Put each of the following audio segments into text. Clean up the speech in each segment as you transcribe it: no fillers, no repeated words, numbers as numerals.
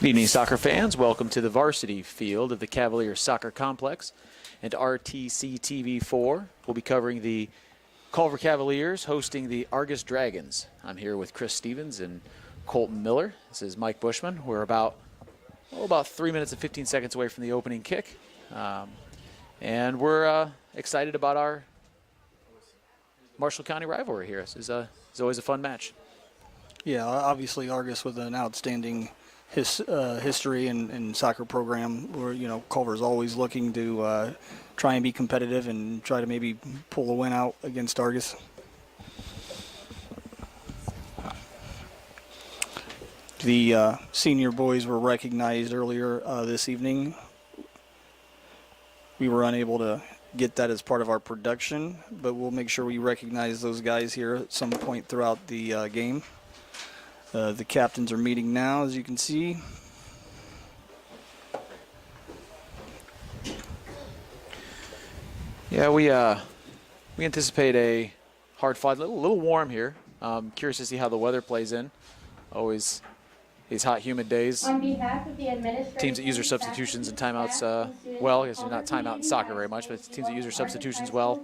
Good evening, soccer fans. Welcome to the varsity field of the Cavaliers Soccer Complex and RTC TV4. We'll be covering the Culver Cavaliers hosting the Argos Dragons. I'm here with Chris Stevens and Colton Miller. This is Mike Bushman. We're about 3 minutes and 15 seconds away from the opening kick. And we're excited about our Marshall County rivalry here. It's always a fun match. Yeah, obviously Argos with an outstanding history and soccer program where, Culver's always looking to try and be competitive and try to maybe pull a win out against Argos. The senior boys were recognized earlier this evening. We were unable to get that as part of our production, but we'll make sure we recognize those guys here at some point throughout the game. The captains are meeting now, as you can see. Yeah, we anticipate a hard fight. A little warm here. Curious to see how the weather plays in. Always these hot, humid days. On behalf of the teams that use their substitutions and timeouts well, I guess you're not timeout in soccer very much, but teams that use their substitutions well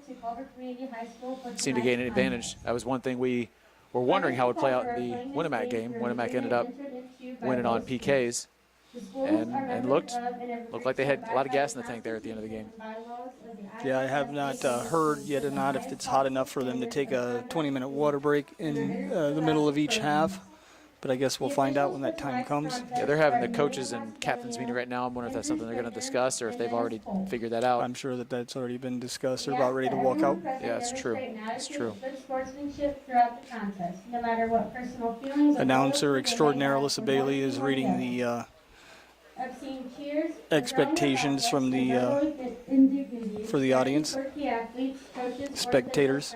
seem to gain an advantage. That was one thing we were wondering how it would play out in the Winnemac game. Winnemac ended up winning on PKs and looked like they had a lot of gas in the tank there at the end of the game. Yeah, I have not heard yet or not if it's hot enough for them to take a 20-minute water break in the middle of each half. But I guess we'll find out when that time comes. Yeah, they're having the coaches and captains meeting right now. I'm wondering if that's something they're going to discuss or if they've already figured that out. I'm sure that that's already been discussed. They're about ready to walk out. Yeah, it's true. It's true. Announcer extraordinaire Alyssa Bailey is reading the expectations from for the audience, spectators.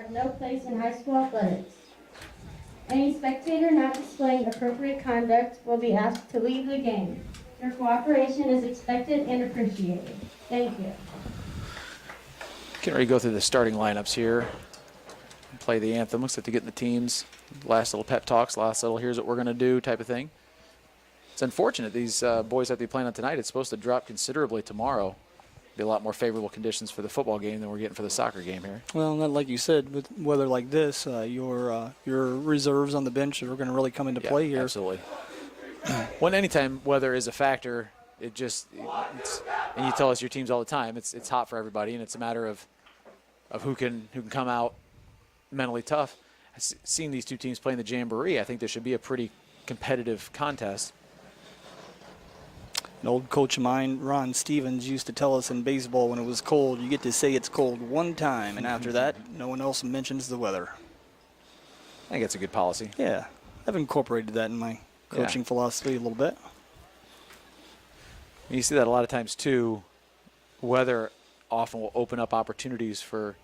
Any spectator not displaying appropriate conduct will be asked to leave the game. Your cooperation is expected and appreciated. Thank you. Getting ready to go through the starting lineups here. Play the anthem. Looks like they're getting the teams. Last little pep talks, last little here's what we're going to do type of thing. It's unfortunate these boys that they playing on tonight. It's supposed to drop considerably tomorrow. Be a lot more favorable conditions for the football game than we're getting for the soccer game here. Well, not like you said, with weather like this, your reserves on the bench are going to really come into play here. Absolutely. When anytime weather is a factor, and you tell us your teams all the time, it's hot for everybody, and it's a matter of who can come out mentally tough. Seeing these two teams playing the Jamboree, I think there should be a pretty competitive contest. An old coach of mine, Ron Stevens, used to tell us in baseball when it was cold, you get to say it's cold one time, and after that, no one else mentions the weather. I think that's a good policy. Yeah, I've incorporated that in my coaching philosophy a little bit. You see that a lot of times, too. Weather often will open up opportunities for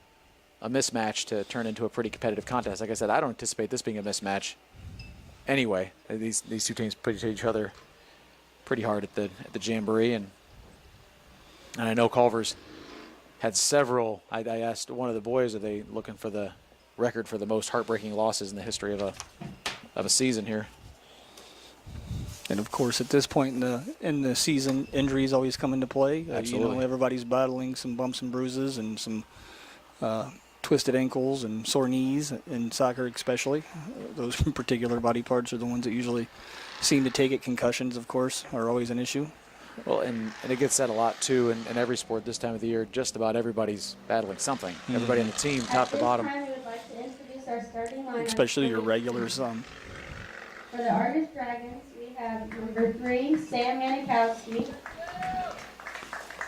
a mismatch to turn into a pretty competitive contest. Like I said, I don't anticipate this being a mismatch anyway. These two teams put each other pretty hard at the Jamboree, and I know Culver's had several. I asked one of the boys, are they looking for the record for the most heartbreaking losses in the history of a season here? And of course, at this point in the season, injuries always come into play. Absolutely. Everybody's battling some bumps and bruises and some twisted ankles and sore knees in soccer, especially. Those particular body parts are the ones that usually seem to take it. Concussions, of course, are always an issue. Well, and it gets said a lot, too, in every sport this time of the year. Just about everybody's battling something. Mm-hmm. Everybody on the team, top to bottom. At this time, we would like to introduce our starting lineup. Especially your regulars. For the Argos Dragons, we have number 3, Sam Manikowski.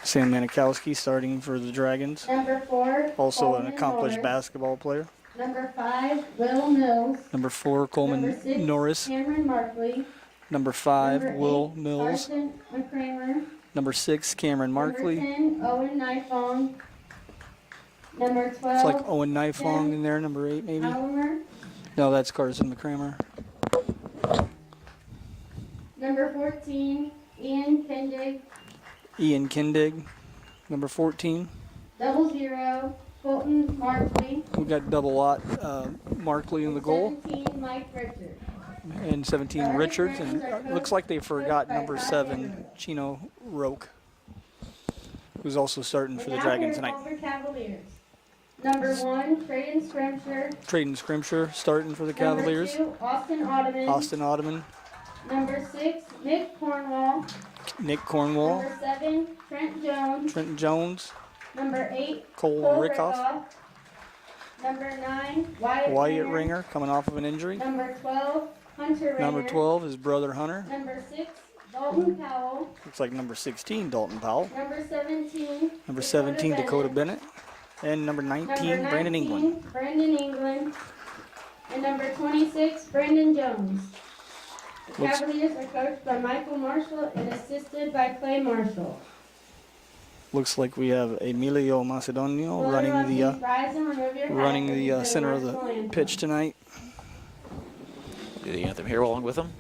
Sam Manikowski starting for the Dragons. Number 4, also Coleman an accomplished Norris. Basketball player. Number 5, Will Mills. Number 4, Coleman Number 6, Norris. Cameron Markley. Number 5, Number Will 8, Mills. Carson McCramer. Number 6, Cameron Markley. Number 10, Owen Nifong. Number 12, It's like Owen Nifong in there, number 8 maybe. Almer. No, that's Carson McCramer. Number 14, Ian Kendig. Ian Kindig. Number 14. 00, Colton Markley. We got double lot Markley in the goal. 17, Mike Richards. And 17, Richards. And looks like they forgot number 7, Chino Roque, who's also starting for the Dragons tonight. Culver Cavaliers. Number 1, Trayden Scrimshire. Trayden Scrimshire starting for the Cavaliers. Number 2, Austin Ottoman. Austin Ottoman. Number 6, Nick Cornwall. Nick Cornwall. Number 7, Trent Jones. Trenton Jones. Number 8, Cole Rickoff. Rickoff. Number 9, Wyatt Wyatt Ringer. Ringer coming off of an injury. Number 12, Hunter Ringer. Number 12 is brother Hunter. Number 6, Dalton Powell. Looks like number 16, Dalton Powell. Number 17, Number 17, Dakota Bennett. And number 19, Brandon England. Brandon England. And number 26, Brandon Jones. The Looks- Cavaliers are coached by Michael Marshall and assisted by Clay Marshall. Looks like we have Emilio Macedonio Will running everyone the please rise and remove your hat as you say center of national the anthem. pitch tonight. Do the anthem here along with them.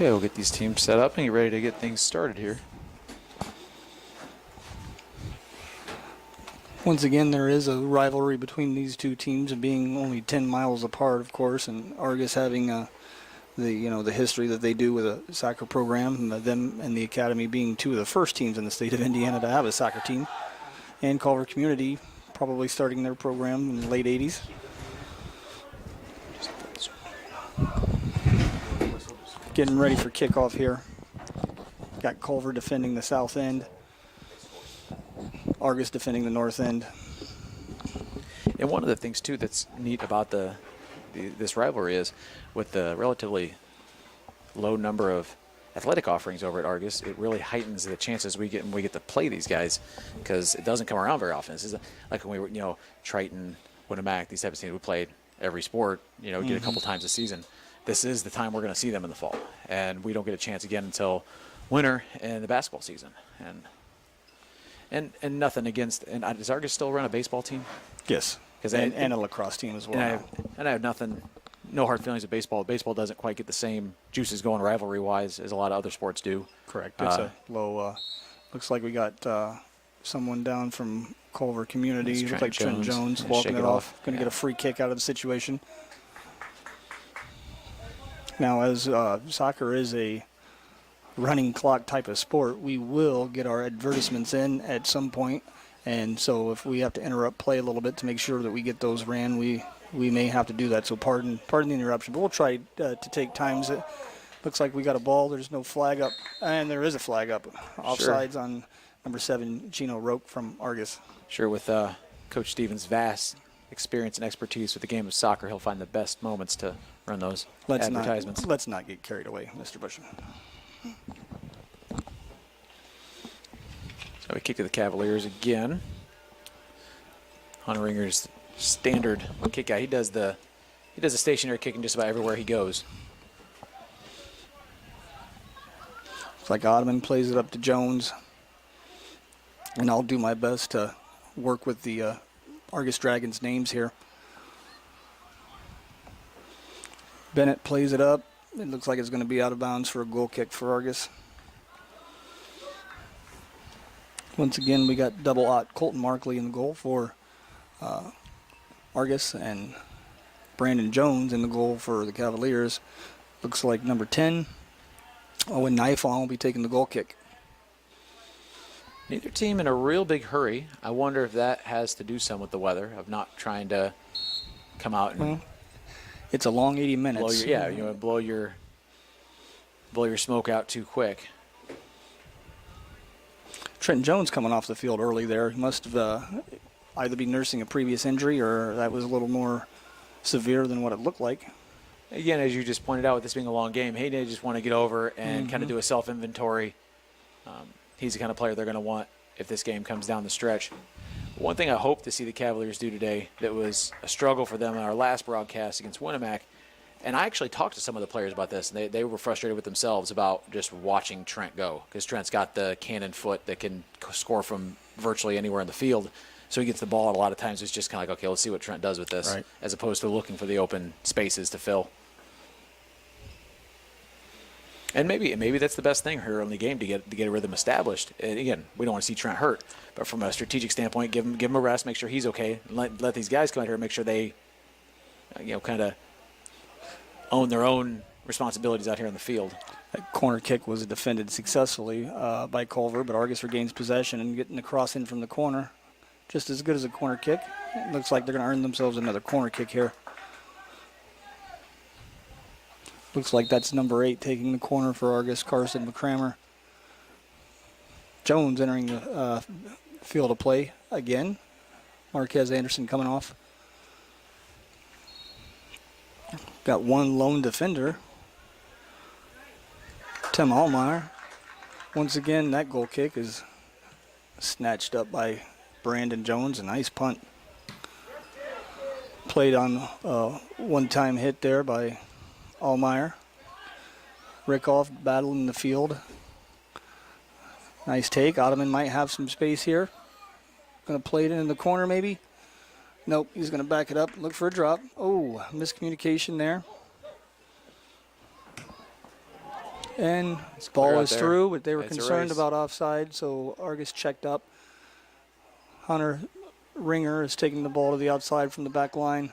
Okay, we'll get these teams set up and get ready to get things started here. Once again, there is a rivalry between these two teams, and being only 10 miles apart, of course, and Argus having the history that they do with a soccer program, and them and the academy being two of the first teams in the state of Indiana to have a soccer team, and Culver Community probably starting their program in the late 80s. Getting ready for kickoff here. Got Culver defending the south end. Argus defending the north end. And one of the things too that's neat about this rivalry is with the relatively low number of athletic offerings over at Argus, it really heightens the chances we get when we get to play these guys, because it doesn't come around very often. This is like when we were, Triton, Winnemac, these types of teams we played every sport, get a couple times a season. This is the time we're going to see them in the fall, and we don't get a chance again until winter and the basketball season. And nothing against. And does Argus still run a baseball team? Yes, and a lacrosse team as well. And I have nothing, no hard feelings with baseball. Baseball doesn't quite get the same juices going rivalry-wise as a lot of other sports do. Correct. It's a low. Looks like we got someone down from Culver Community. Looks like Trent Jones walking it off. Going to get a free kick out of the situation. Now, as soccer is a running clock type of sport, we will get our advertisements in at some point, and so if we have to interrupt play a little bit to make sure that we get those ran, we may have to do that. So pardon the interruption, but we'll try to take times. It looks like we got a ball. There's no flag up, and there is a flag up. Offsides on number 7, Chino Roque from Argus. Sure, with Coach Stevens' vast experience and expertise with the game of soccer, he'll find the best moments to run those advertisements. Let's not get carried away, Mr. Bushman. So we kick to the Cavaliers again. Hunter Ringer's standard kick out. He does the stationary kicking just about everywhere he goes. It's like Ottoman plays it up to Jones, and I'll do my best to work with the Argus Dragons names here. Bennett plays it up. It looks like it's going to be out of bounds for a goal kick for Argus. Once again, we got double Colton Markley in the goal for Argus, and Brandon Jones in the goal for the Cavaliers. Looks like number 10, Owen Nifon, will be taking the goal kick. Neither team in a real big hurry. I wonder if that has to do some with the weather of not trying to come out and Well, it's a long 80 minutes. blow your smoke out too quick. Trenton Jones coming off the field early there. He must have either be nursing a previous injury or that was a little more severe than what it looked like. Again, as you just pointed out, with this being a long game, Hayden just want to get over and kind of do a self-inventory. He's the kind of player they're going to want if this game comes down the stretch. One thing I hope to see the Cavaliers do today that was a struggle for them in our last broadcast against Winnemac, and I actually talked to some of the players about this, and they were frustrated with themselves about just watching Trent go, because Trent's got the cannon foot that can score from virtually anywhere in the field. So he gets the ball, and a lot of times it's just kind of like, okay, let's see what Trent does with this, right, as opposed to looking for the open spaces to fill. And maybe that's the best thing here in the game to get a rhythm established. And again, we don't want to see Trent hurt, but from a strategic standpoint, give him a rest, make sure he's okay, and let these guys come out here and make sure they, kind of own their own responsibilities out here in the field. That corner kick was defended successfully by Culver, but Argos regains possession and getting the cross in from the corner. Just as good as a corner kick. It looks like they're going to earn themselves another corner kick here. Looks like that's number 8 taking the corner for Argos, Carson McCrammer. Jones entering the field of play again. Marquez Anderson coming off. Got one lone defender. Tim Allmeyer. Once again, that goal kick is snatched up by Brandon Jones. A nice punt. Played on a one-time hit there by Allmeyer. Rickoff battling the field. Nice take. Ottoman might have some space here. Going to play it in the corner maybe. Nope, he's going to back it up. Look for a drop. Oh, miscommunication there. And ball is through, but they were concerned about offside, so Argos checked up. Hunter Ringer is taking the ball to the outside from the back line.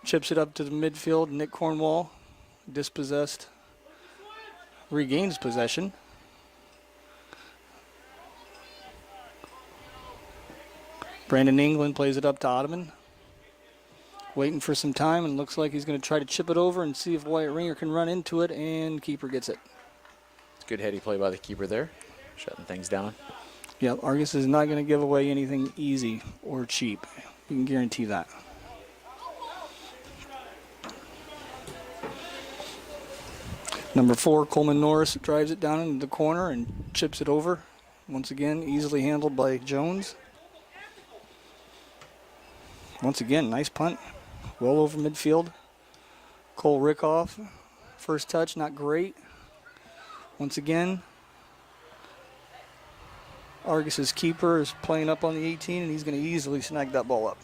Chips it up to the midfield. Nick Cornwall, dispossessed, regains possession. Brandon England plays it up to Ottoman. Waiting for some time, and looks like he's going to try to chip it over and see if Wyatt Ringer can run into it, and keeper gets it. It's a good heady play by the keeper there, shutting things down. Yeah, Argos is not going to give away anything easy or cheap. You can guarantee that. Number 4, Coleman Norris drives it down into the corner and chips it over. Once again, easily handled by Jones. Once again, nice punt. Well over midfield. Cole Rickoff, first touch, not great. Once again, Argos' keeper is playing up on the 18, and he's going to easily snag that ball up.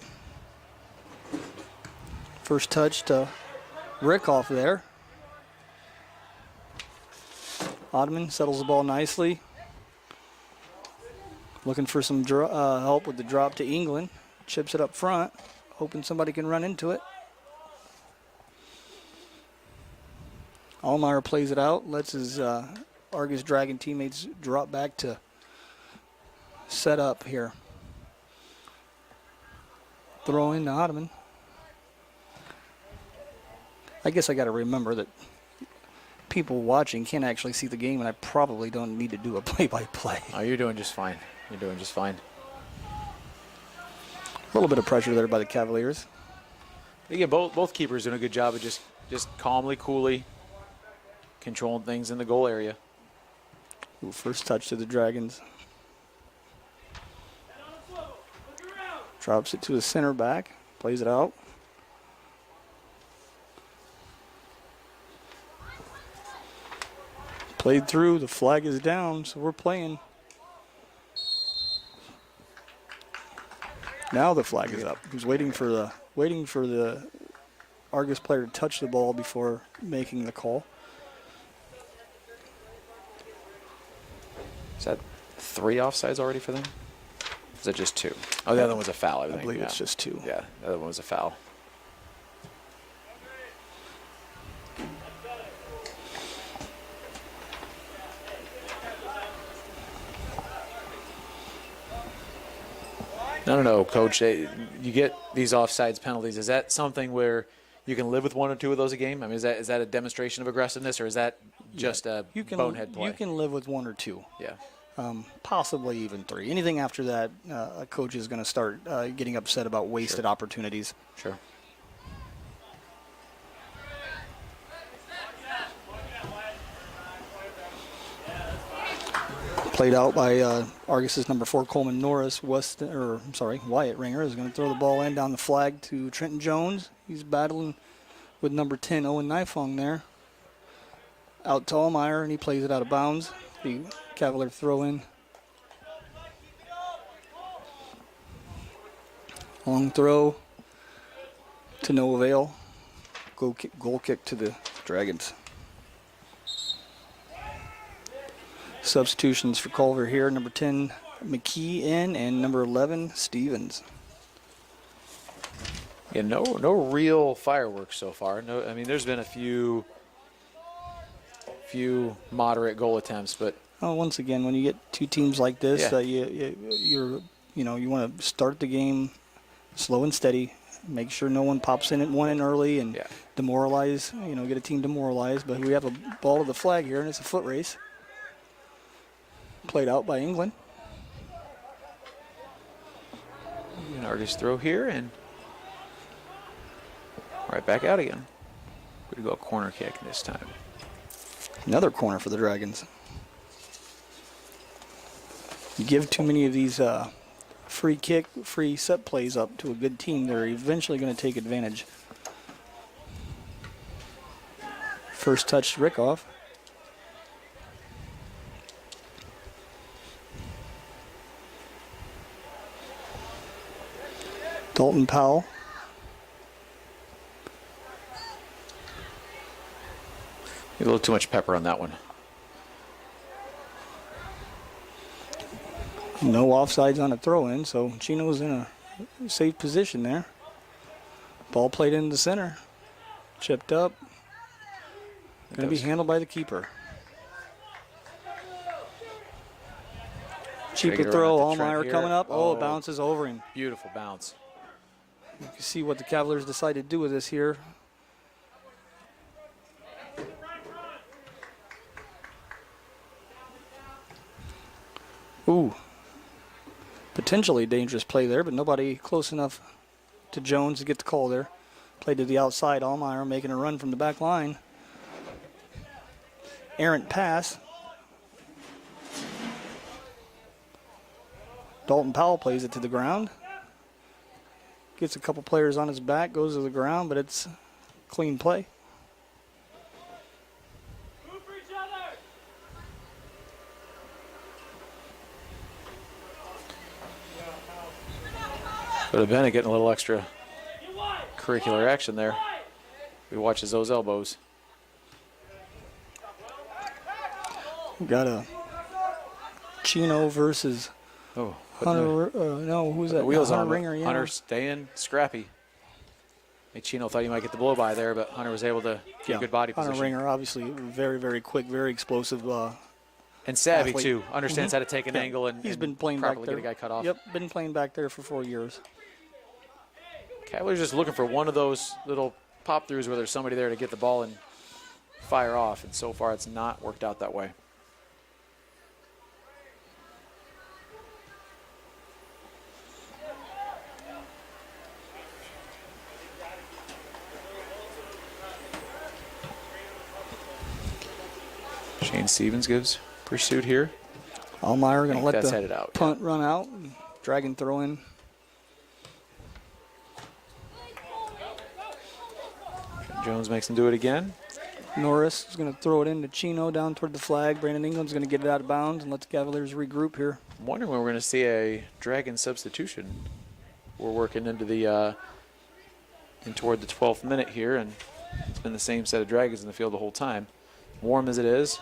First touch to Rickoff there. Ottoman settles the ball nicely. Looking for some help with the drop to England. Chips it up front, hoping somebody can run into it. Allmeyer plays it out, lets his Argos Dragon teammates drop back to set up here. Throw in to Ottoman. I guess I got to remember that people watching can't actually see the game, and I probably don't need to do a play-by-play. Oh, you're doing just fine. You're doing just fine. A little bit of pressure there by the Cavaliers. Again, both keepers doing a good job of just calmly, coolly controlling things in the goal area. Ooh, first touch to the Dragons. Drops it to the center back. Plays it out. Played through. The flag is down, so we're playing. Now the flag is up. He was waiting for the Argos player to touch the ball before making the call. Is that 3 offsides already for them? Is that just 2? Oh, the other one was a foul. I believe it's just 2. Yeah, the other one was a foul. I don't know, Coach. You get these offsides penalties. Is that something where you can live with one or two of those a game? I mean, is that a demonstration of aggressiveness, or is that just a bonehead play? You can live with one or two. Yeah. Possibly even three. Anything after that, a coach is going to start getting upset about wasted opportunities. Sure. Played out by Argos's number 4, Coleman Norris. Wyatt Ringer is going to throw the ball in down the flag to Trenton Jones. He's battling with number 10, Owen Nifong there. Out to Allmeyer, and he plays it out of bounds. The Cavalier throw in. Long throw to no avail. Goal kick to the Dragons. Substitutions for Culver here. Number 10, McKee in, and number 11, Stevens. Yeah, no real fireworks so far. No, I mean, there's been a few moderate goal attempts, but Once again, when you get two teams like this, Yeah. you want to start the game slow and steady. Make sure no one pops in early and demoralize. Get a team demoralized. But we have a ball to the flag here, and it's a foot race. Played out by England. an Argos throw here and right back out again. We're going to go corner kick this time. Another corner for the Dragons. You give too many of these free set plays up to a good team, they're eventually going to take advantage. First touch, Rickoff. Dalton Powell. A little too much pepper on that one. No offsides on a throw-in, so Chino's in a safe position there. Ball played into the center. Chipped up. Going to be handled by the keeper. Cheaper throw, Allmeyer coming up. Oh, it bounces over him. Beautiful bounce. You can see what the Cavaliers decided to do with this here. Ooh. Potentially dangerous play there, but nobody close enough to Jones to get the call there. Played to the outside, Allmeyer making a run from the back line. Errant pass. Dalton Powell plays it to the ground. Gets a couple players on his back, goes to the ground, but it's clean play. But Bennett getting a little extra curricular action there. He watches those elbows. We got a Chino versus Hunter. No, who's that? Wheels Hunter on Ringer. Yeah. Hunter staying scrappy. Chino thought he might get the blow by there, but Hunter was able to get a good body position. Hunter Ringer, obviously, very, very quick, very explosive. And savvy, athlete. Too. Understands how to take an angle and he's been playing properly back there. Get a guy cut off. Yep, been playing back there for 4 years. Cavaliers just looking for one of those little pop-throughs where there's somebody there to get the ball and fire off, and so far it's not worked out that way. Shane Stevens gives pursuit here. Allmeyer going to let the headed out, punt run out. And Dragon throw in. Jones makes him do it again. Norris is going to throw it into Chino down toward the flag. Brandon England's going to get it out of bounds and let the Cavaliers regroup here. I'm wondering when we're going to see a Dragon substitution. We're working into the in toward the 12th minute here, and it's been the same set of Dragons in the field the whole time. Warm as it is.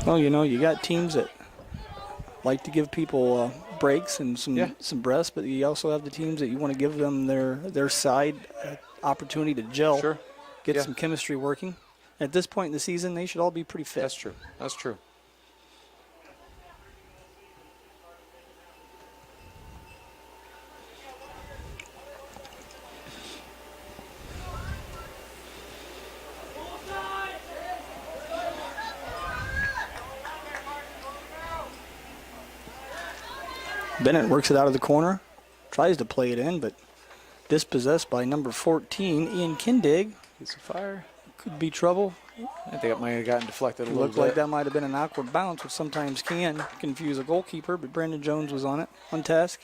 Well, you got teams that like to give people breaks and some breaths, but you also have the teams that you want to give them their side opportunity to gel, get some chemistry working. At this point in the season, they should all be pretty fit. That's true. That's true. Bennett works it out of the corner, tries to play it in, but dispossessed by number 14, Ian Kindig. Gets a fire. Could be trouble. I think it might have gotten deflected a It little looked bit. like that might have been an awkward bounce, which sometimes can confuse a goalkeeper, but Brandon Jones was on it, on task.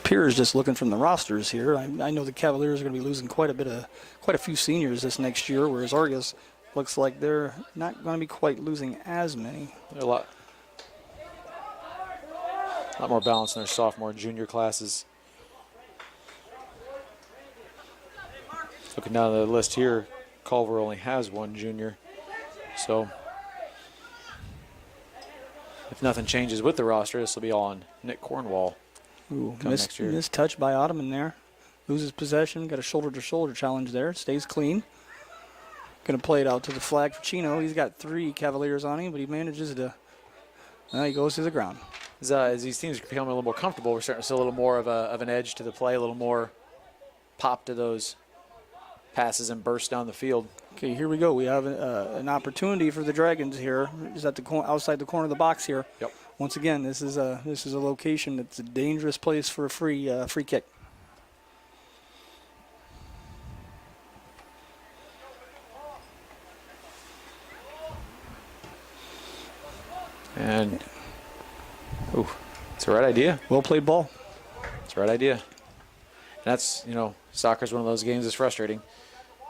Piers just looking from the rosters here. I know the Cavaliers are going to be losing quite a few seniors this next year, whereas Argos looks like they're not going to be quite losing as many. They're a lot more balanced in their sophomore and junior classes. Looking down the list here, Culver only has one junior. So if nothing changes with the roster, this will be all on Nick Cornwall. Ooh, next year. missed touch by Ottoman there. Loses possession, got a shoulder-to-shoulder challenge there. Stays clean. Going to play it out to the flag for Chino. He's got 3 Cavaliers on him, but he manages to... he goes to the ground. As these teams become a little more comfortable, we're starting to see a little more of an edge to the play, a little more pop to those passes and bursts down the field. Okay, here we go. We have an opportunity for the Dragons here. Just at the outside the corner of the box here. Yep. Once again, this is a location that's a dangerous place for a free kick. And, it's the right idea. Well played ball. It's the right idea. And that's, soccer's one of those games that's frustrating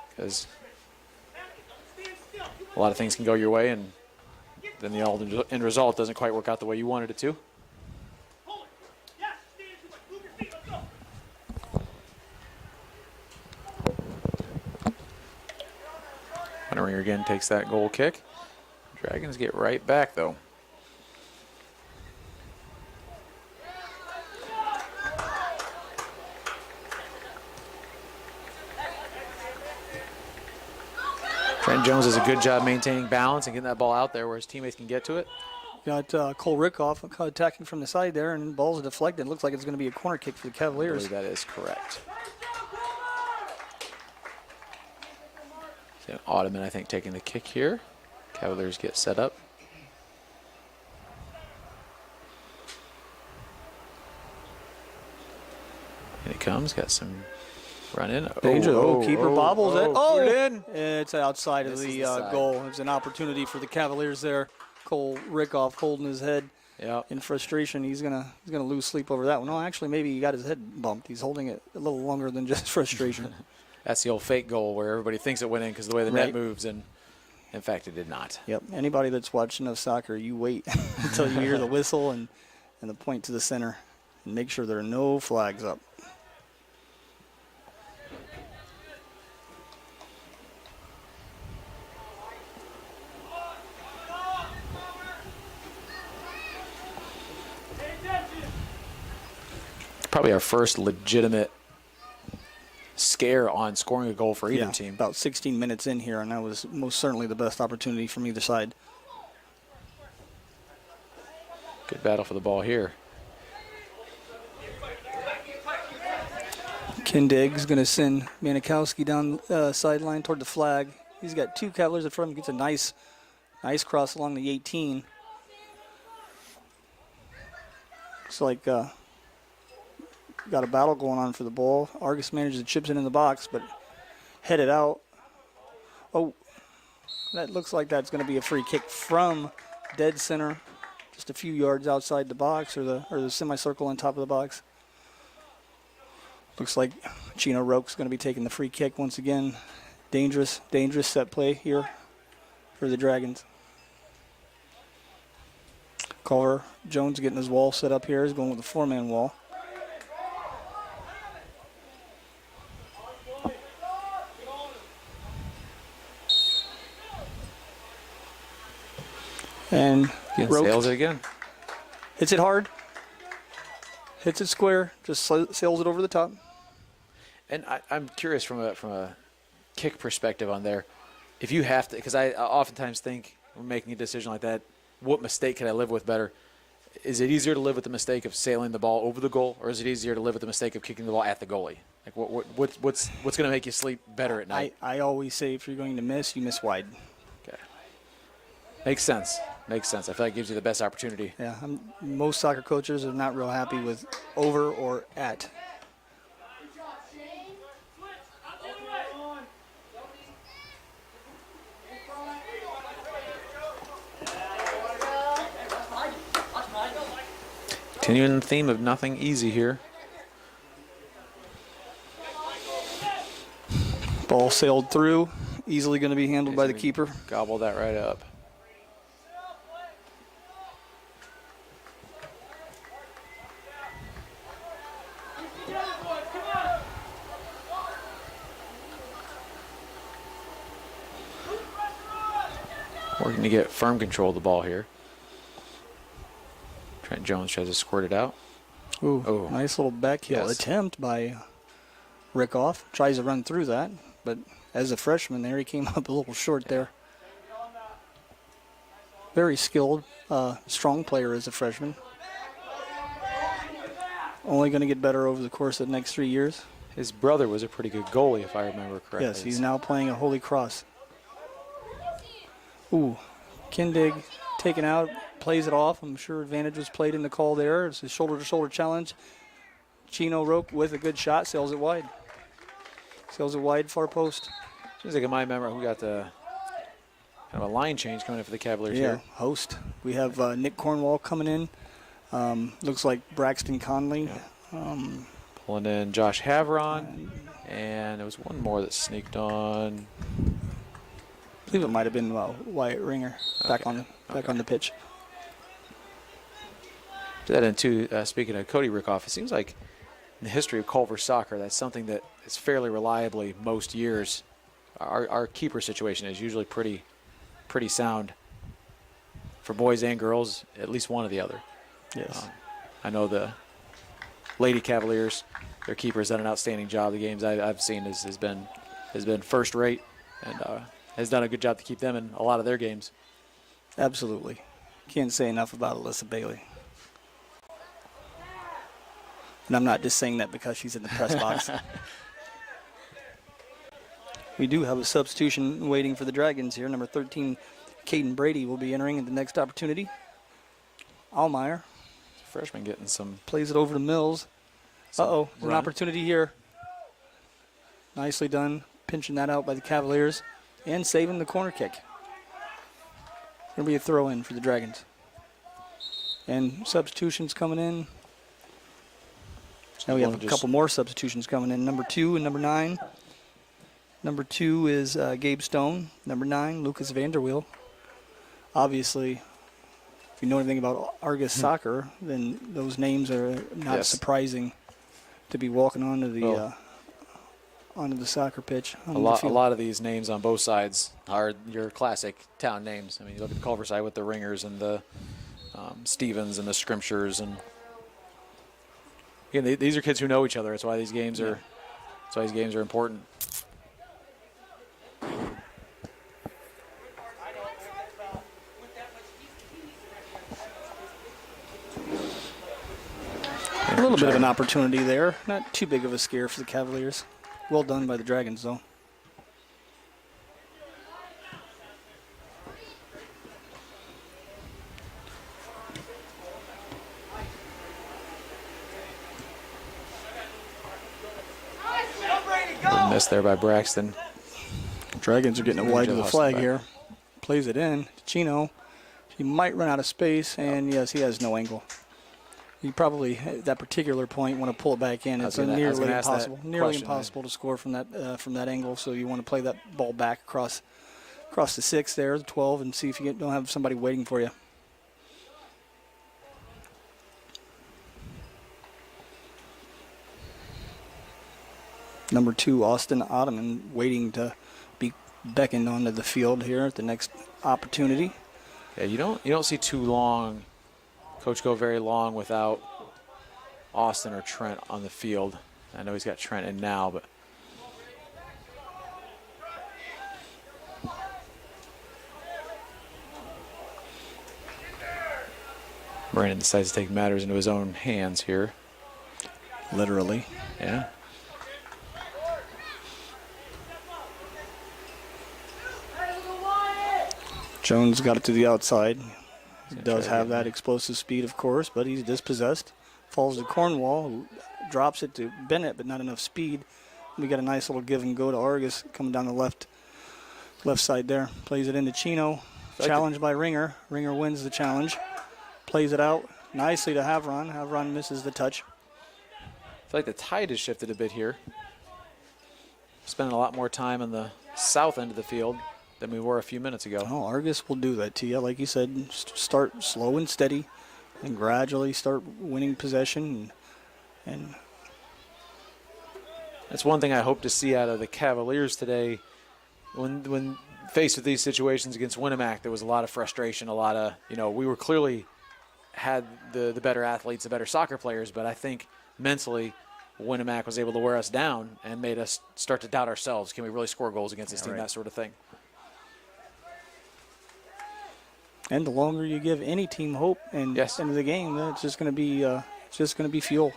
because a lot of things can go your way and then the end result doesn't quite work out the way you wanted it to. Hunteringer again takes that goal kick. Dragons get right back, though. Trent Jones does a good job maintaining balance and getting that ball out there where his teammates can get to it. Got Cole Rickoff attacking from the side there, and the ball's deflected. Looks like it's going to be a corner kick for the I Cavaliers. believe that is correct. So Ottoman, I think, taking the kick here. Cavaliers get set up. And it comes, got some run in. Danger. Keeper bobbles it. Put it in. It's outside of This the is the side. goal. It was an opportunity for the Cavaliers there. Cole Rickoff holding his head Yep. in frustration. He's gonna lose sleep over that one. No, actually, maybe he got his head bumped. He's holding it a little longer than just frustration. That's the old fake goal where everybody thinks it went in because of the way the Right. net moves, and in fact, it did not. Yep. Anybody that's watched enough soccer, you wait until you hear the whistle and the point to the center, and make sure there are no flags up. Probably our first legitimate scare on scoring a goal for either team. About 16 minutes in here, and that was most certainly the best opportunity from either side. Good battle for the ball here. Kindig's going to send Manikowski down sideline toward the flag. He's got 2 Cavaliers in front of him. Gets a nice cross along the 18. Looks like got a battle going on for the ball. Argus manages to chips it in the box, but headed out. Oh, that looks like that's going to be a free kick from dead center, just a few yards outside the box or the semicircle on top of the box. Looks like Chino Roque's going to be taking the free kick once again. Dangerous set play here for the Dragons. Culver Jones getting his wall set up here. He's going with a 4-man wall. And Roque Sails it again. hits it hard. Hits it square. Just sails it over the top. And I'm curious from a kick perspective on there, if you have to, because I oftentimes think when making a decision like that, what mistake can I live with better? is it easier to live with the mistake of sailing the ball over the goal, or is it easier to live with the mistake of kicking the ball at the goalie? Like, what's going to make you sleep better at night? I always say if you're going to miss, you miss wide. Okay. Makes sense. Makes sense. I feel like it gives you the best opportunity. Yeah, most soccer coaches are not real happy with over or at. Continuing the theme of nothing easy here. Ball sailed through, easily going to be handled by the keeper. Gobble that right up. Working to get firm control of the ball here. Trent Jones tries to squirt it out. Ooh, nice little backheel attempt by Rickoff. Tries to run through that, but as a freshman there, he came up a little short there. Very skilled, strong player as a freshman. Only going to get better over the course of the next 3 years. His brother was a pretty good goalie, if I remember correctly. Yes, he's now playing at Holy Cross. Ooh, Kindig taken out, plays it off. I'm sure advantage was played in the call there. It's a shoulder-to-shoulder challenge. Chino Roque with a good shot, sails it wide. Sails it wide, far post. Seems like in my memory we got the kind of a line change coming in for the Cavaliers Yeah, here. host. We have Nick Cornwall coming in. Looks like Braxton Conley. Pulling in Josh Havron, and there was one more that sneaked on. I believe it might have been Wyatt Ringer back on the pitch. To that end, too, speaking of Cody Rickoff, it seems like in the history of Culver soccer, that's something that is fairly reliably most years. Our keeper situation is usually pretty sound for boys and girls, at least one or the other. Yes. I know the Lady Cavaliers, their keeper has done an outstanding job. The games I've seen has been first rate, and has done a good job to keep them in a lot of their games. Absolutely. Can't say enough about Alyssa Bailey. And I'm not just saying that because she's in the press box. We do have a substitution waiting for the Dragons here. Number 13, Caden Brady will be entering in the next opportunity. Allmeyer Freshman getting some. plays it over to Mills. An run. opportunity here. Nicely done, pinching that out by the Cavaliers and saving the corner kick. Going to be a throw in for the Dragons. And substitutions coming in. Now we have a couple more substitutions coming in. Number 2 and number 9. Number 2 is Gabe Stone. Number 9, Lucas Vanderweel. Obviously, if you know anything about Argos soccer, then those names are not surprising to be walking onto the soccer pitch. A lot of these names on both sides are your classic town names. I mean, you look at the Culver side with the Ringers and the Stevens and the Scrimshires, and again, these are kids who know each other. That's why these games are. That's why these games are important. A little bit of an opportunity there. Not too big of a scare for the Cavaliers. Well done by the Dragons, though. Good miss there by Braxton. Dragons are getting it wide to the flag here. Plays it in. Chino. He might run out of space, and yes, he has no angle. You probably, at that particular point, want to pull it back in. It's nearly impossible to score from that angle. So you want to play that ball back across the 6 there, the 12, and see if you don't have somebody waiting for you. Number 2, Austin Ottoman, waiting to be beckoned onto the field here at the next opportunity. Yeah, you don't see too long. Coach go very long without Austin or Trent on the field. I know he's got Trent in now, but Brandon decides to take matters into his own hands here. Literally. Yeah. Jones got it to the outside. He does try have again. that explosive speed, of course, but he's dispossessed. Falls to Cornwall, who drops it to Bennett, but not enough speed. We got a nice little give and go to Argus coming down the left side there. Plays it into Chino. Like Challenged by Ringer. Ringer wins the challenge. Plays it out nicely to Havron. Havron misses the touch. I feel like the tide has shifted a bit here. Spending a lot more time on the south end of the field than we were a few minutes ago. Oh, Argus will do that to you. Like you said, start slow and steady and gradually start winning possession. And That's one thing I hope to see out of the Cavaliers today. When faced with these situations against Winnemac, there was a lot of frustration, a lot of, we were clearly had the better athletes, the better soccer players, but I think mentally Winnemac was able to wear us down and made us start to doubt ourselves. Can we really score goals against this team, right. that sort of thing. the longer you give any team hope and Yes. into the game, it's just going to be fuel.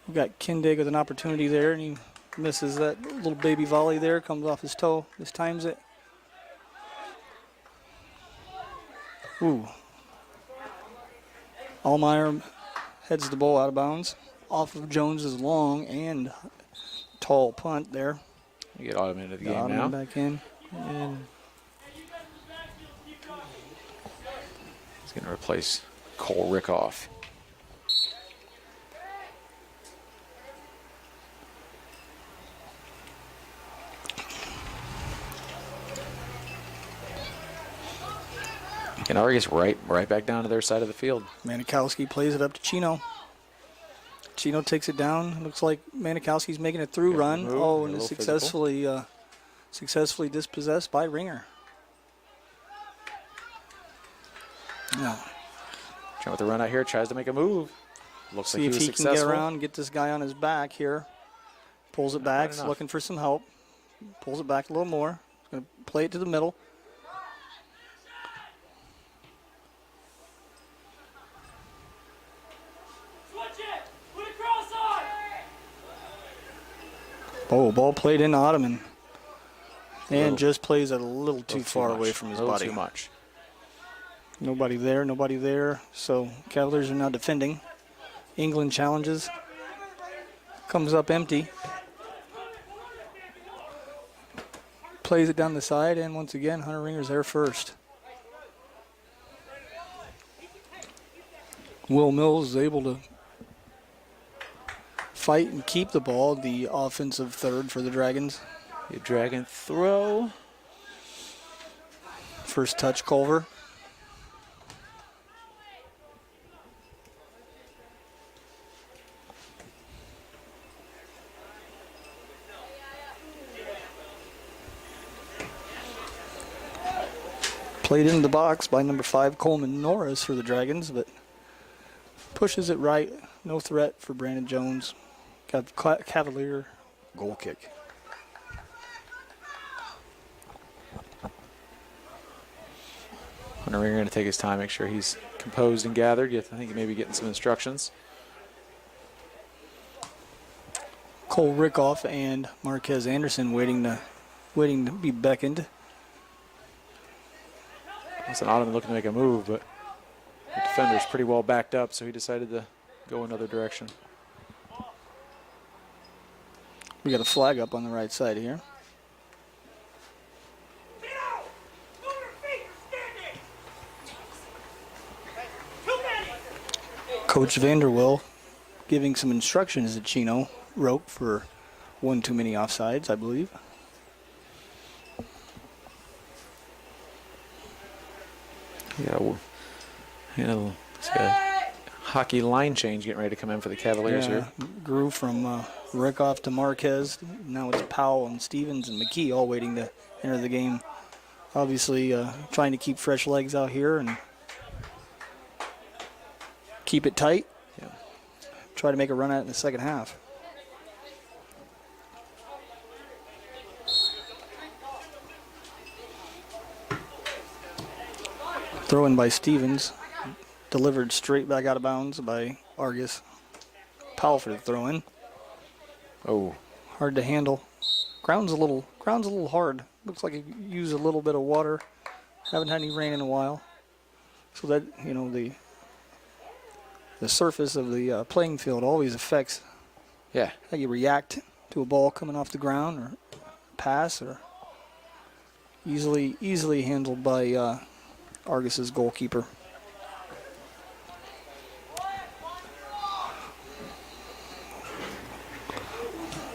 We got Kindig with an opportunity there, and he misses that little baby volley there. Comes off his toe. This times it. Ooh. Allmeyer heads the ball out of bounds off of Jones's long and tall punt there. We get Ottoman into the game Ottoman now. back in. And he's going to replace Cole Rickoff. And Argus right back down to their side of the field. Manikowski plays it up to Chino. Chino takes it down. Looks like Manikowski's making a through Good run. move, Oh, a and is little successfully dispossessed by Ringer. No. Trying with the run out here, tries to make a move. Looks See like he if was he can successful. get around and get this guy on his back here. Pulls it back. He's enough. looking for some help. Pulls it back a little more. He's going to play it to the middle. Oh, ball played in Ottoman. And Little. just plays it a little too Little far much. away from his Little body. too much. Nobody there. So Cavaliers are now defending. England challenges. Comes up empty. Plays it down the side, and once again, Hunter Ringer's there first. Will Mills is able to fight and keep the ball, the offensive third for the Dragons. The Dragon throw. First touch, Culver. Played into the box by number 5, Coleman Norris for the Dragons, but pushes it right. No threat for Brandon Jones. Got a Cavalier goal kick. Hunter Ringer going to take his time, make sure he's composed and gathered. I think he may be getting some instructions. Cole Rickoff and Marquez Anderson waiting to be beckoned. That's an Ottoman looking to make a move, but the defender's pretty well backed up, so he decided to go another direction. We got a flag up on the right side here. Coach Vanderwill giving some instructions to Chino Roque for one too many offsides, I believe. It's got a hockey line change getting ready to come in for the Cavaliers here. Grew from Rickoff to Marquez. Now it's Powell and Stevens and McKee all waiting to enter the game. Obviously trying to keep fresh legs out here and keep it tight. Yeah. Try to make a run at it in the second half. Throw in by Stevens. delivered straight back out of bounds by Argos. Powell for the throw in. Oh, Hard to handle. Ground's a little hard. Looks like it used a little bit of water. Haven't had any rain in a while. So that, the surface of the playing field always affects yeah. how you react to a ball coming off the ground or pass, or easily handled by Argos's goalkeeper.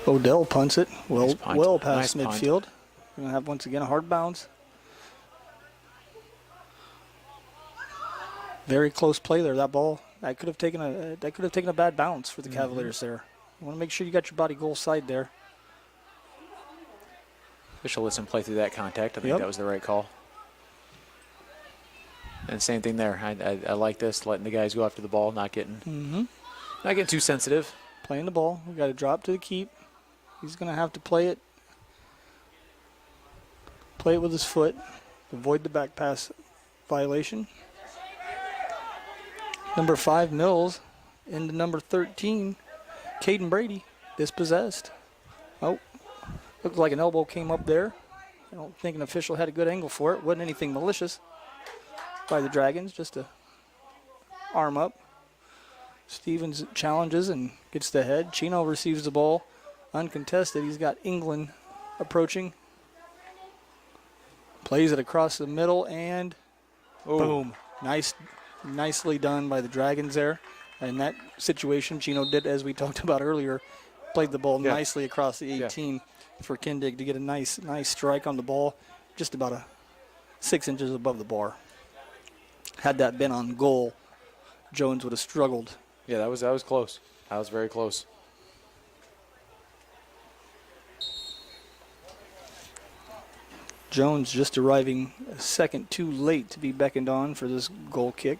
Odell punts it Nice punt. well past Nice punt. midfield. Going to have once again a hard bounce. Very close play there. That ball that could have taken a bad bounce for the Cavaliers there. You want to make sure you got your body goal side there. Official lets him play through that contact. I think Yep. that was the right call. And same thing there. I like this, letting the guys go after the ball, not getting too sensitive. Playing the ball. We got to drop to the keep. He's going to have to play it with his foot. Avoid the back pass violation. Number 5, Mills, into number 13, Caden Brady, dispossessed. Oh, looked like an elbow came up there. I don't think an official had a good angle for it. Wasn't anything malicious by the Dragons, just a arm up. Stevens challenges and gets the head. Chino receives the ball uncontested. He's got England approaching. Plays it across the middle and boom. Nicely done by the Dragons there. In that situation, Chino did, as we talked about earlier, played the ball nicely across the 18 for Kindig to get a nice strike on the ball, just about 6 inches above the bar. Had that been on goal, Jones would have struggled. Yeah, that was close. That was very close. Jones just arriving a second too late to be beckoned on for this goal kick.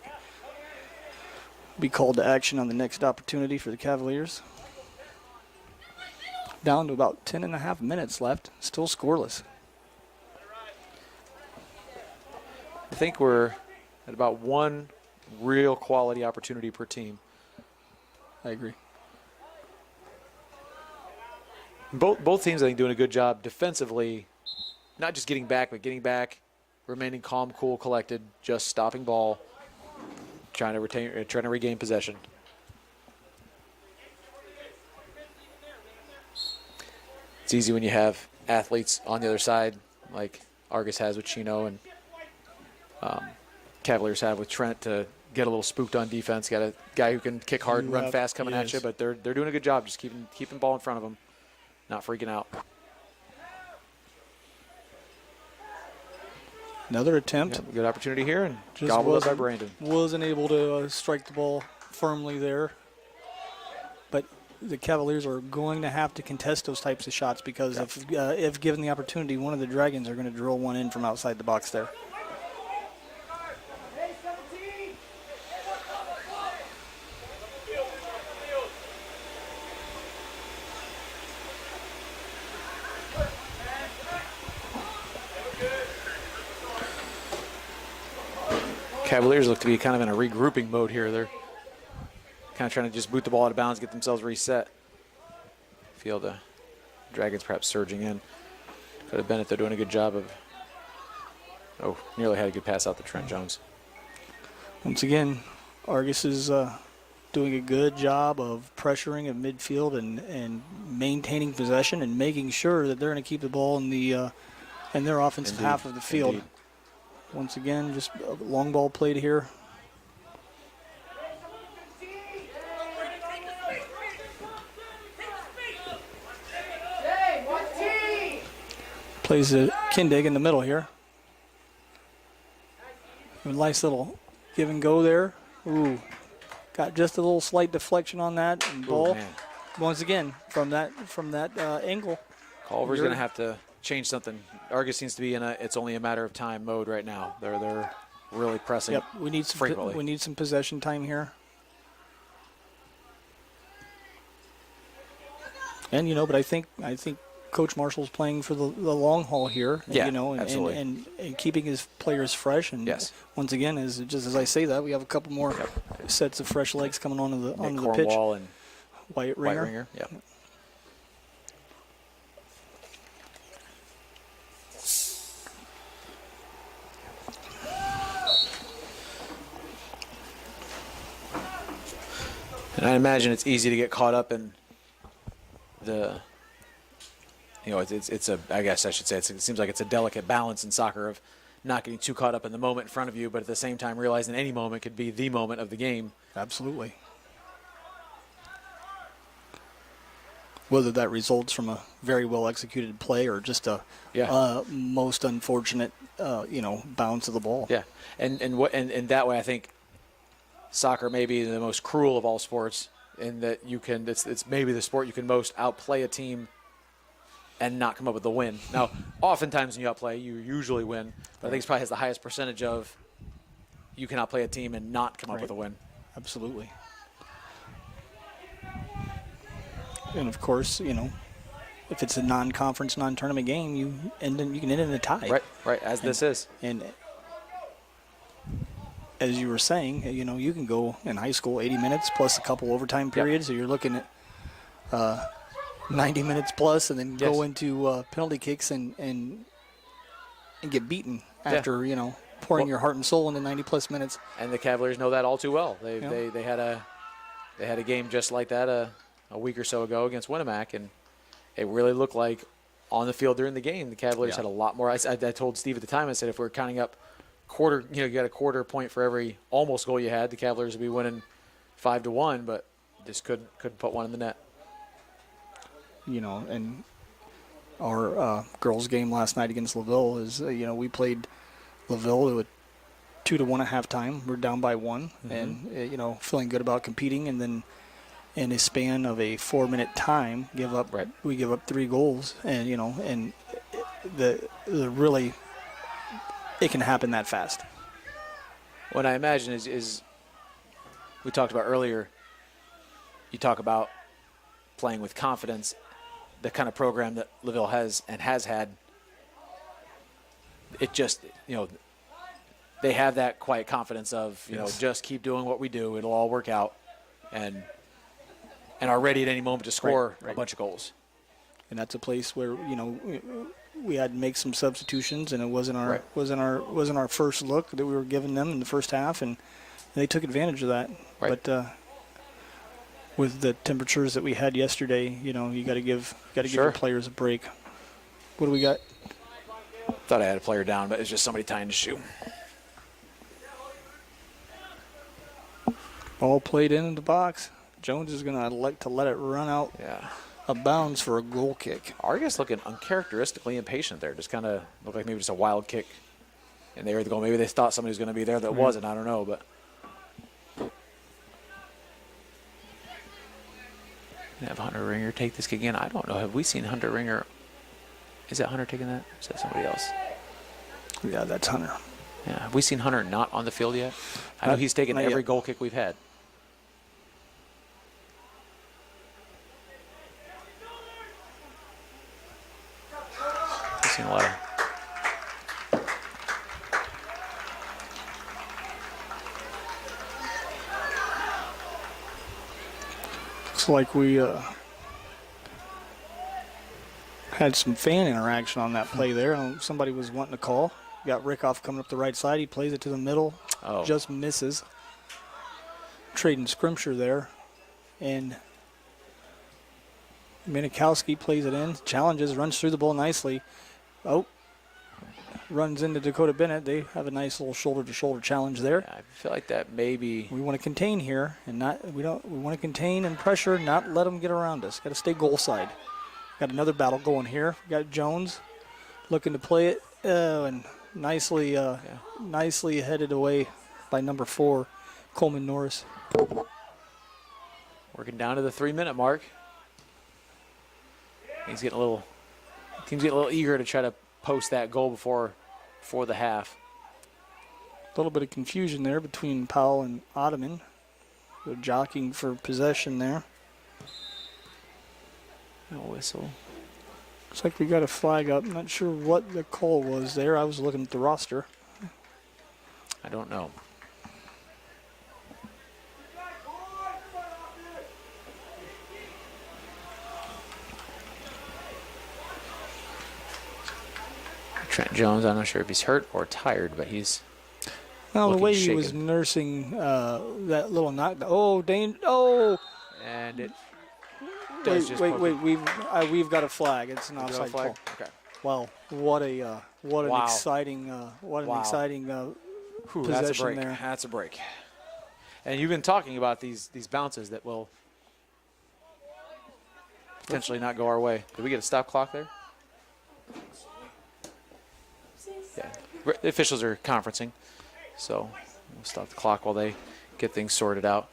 Be called to action on the next opportunity for the Cavaliers. Down to about 10.5 minutes left, still scoreless. I think we're at about one real quality opportunity per team. I agree. Both teams, I think, doing a good job defensively, not just getting back, but getting back, remaining calm, cool, collected, just stopping ball, trying to regain possession. It's easy when you have athletes on the other side, like Argos has with Chino and Cavaliers have with Trent, to get a little spooked on defense. Got a guy who can kick hard and run fast coming at you, but they're doing a good job just keeping the ball in front of them, not freaking out. Another attempt. Yeah, good opportunity here, and Just gobbled up by Brandon. Wasn't able to strike the ball firmly there. But the Cavaliers are going to have to contest those types of shots because if given the opportunity, one of the Dragons are going to drill one in from outside the box there. Cavaliers look to be kind of in a regrouping mode here. They're kind of trying to just boot the ball out of bounds, get themselves reset. Feel the Dragons perhaps surging in. Could have been if they're doing a good job of. Oh, nearly had a good pass out to Trent Jones. Once again, Argos is doing a good job of pressuring at midfield and maintaining possession and making sure that they're going to keep the ball in their offensive half of the field. Indeed. Once again, just a long ball played here. Plays a Kindig in the middle here. A nice little give and go there. Ooh, got just a little slight deflection on that and ball. Man. Once again, from that angle. Culver's going to have to change something. Argos seems to be in it's only a matter of time mode right now. They're really pressing. Yep, we need frequently. we need some possession time here. And but I think Coach Marshall's playing for the long haul here. Yeah, you know, absolutely. And keeping his players fresh. And Yes. once again, just as I say that, we have a couple more sets of fresh legs coming onto the pitch. Cornwall and White Ringer. White Ringer. Yeah. And I imagine it's easy to get caught up in the, it's a, I guess I should say, it seems like it's a delicate balance in soccer of not getting too caught up in the moment in front of you, but at the same time realizing any moment could be the moment of the game. Absolutely. Whether that results from a very well executed play or just a most unfortunate, bounce of the ball. Yeah, and that way I think soccer may be the most cruel of all sports in that it's maybe the sport you can most outplay a team and not come up with the win. Now, oftentimes when you outplay, you usually win, but I think it probably has the highest percentage of you can outplay a team and not come up with a win. Absolutely. And of course, if it's a non-conference, non-tournament game, you can end in a tie. Right, as this is. And as you were saying, you can go in high school 80 minutes plus a couple overtime periods. So you're looking at 90 minutes plus, and then go into penalty kicks and get beaten after pouring your heart and soul into 90 plus minutes. And the Cavaliers know that all too well. They had a game just like that a week or so ago against Winnemac, and it really looked like on the field during the game the Cavaliers had a lot more. I told Steve at the time, I said if we're counting up quarter, you got a quarter point for every almost goal you had, the Cavaliers would be winning 5-1, but just couldn't put one in the net. And our girls game last night against LaVille is, we played LaVille to a 2-1 at halftime. We're down by 1, and feeling good about competing, and then in a span of a 4-minute time, we give up 3 goals, and and the really it can happen that fast. What I imagine is we talked about earlier. You talk about playing with confidence, the kind of program that LaVille has and has had. It just they have that quiet confidence of just keep doing what we do, it'll all work out, and are ready at any moment to score a bunch of goals. And that's a place where we had to make some substitutions, and it wasn't our first look that we were giving them in the first half, and they took advantage of that. Right. But with the temperatures that we had yesterday, you got to give your players a break. What do we got? Thought I had a player down, but it's just somebody tying his shoe. Ball played into the box. Jones is going to elect to let it run out of bounds for a goal kick. Argos looking uncharacteristically impatient there. Just kind of looked like maybe just a wild kick. And they were the goal. Maybe they thought somebody was going to be there that wasn't. I don't know. But have Hunter Ringer take this kick again. I don't know. Have we seen Hunter Ringer? Is that Hunter taking that? Or is that somebody else? Yeah, that's Hunter. Yeah. Have we seen Hunter not on the field yet? I know he's taken every goal kick we've had. Seen a lot of. Looks like we had some fan interaction on that play there. Somebody was wanting to call. Got Rickoff coming up the right side. He plays it to the middle. Just misses. Trading scrimsher there. And Minikowski plays it in. Challenges, runs through the ball nicely. Runs into Dakota Bennett. They have a nice little shoulder-to-shoulder challenge there. Yeah, I feel like that maybe. We want to contain here, and we want to contain and pressure, not let them get around us. Got to stay goal side. Got another battle going here. We got Jones looking to play it, and nicely headed away by number 4, Coleman Norris. Working down to the 3-minute mark. Team's getting a little eager to try to post that goal before the half. A little bit of confusion there between Powell and Ottoman. They're jockeying for possession there. No whistle. Looks like we got a flag up. I'm not sure what the call was there. I was looking at the roster. I don't know. Trent Jones, I'm not sure if he's hurt or tired, but he's Well, the looking way he was shaken. nursing that little knockdown. Oh, oh! And it Wait, does just wait, poke wait. him. We've got a flag. It's an We got a offside flag? call. Okay. Wow, what an Wow. exciting Wow. Whew, possession that's a break. there. That's a break. And you've been talking about these bounces that will potentially not go our way. Did we get a stop clock there? Yeah. The officials are conferencing, so we'll stop the clock while they get things sorted out.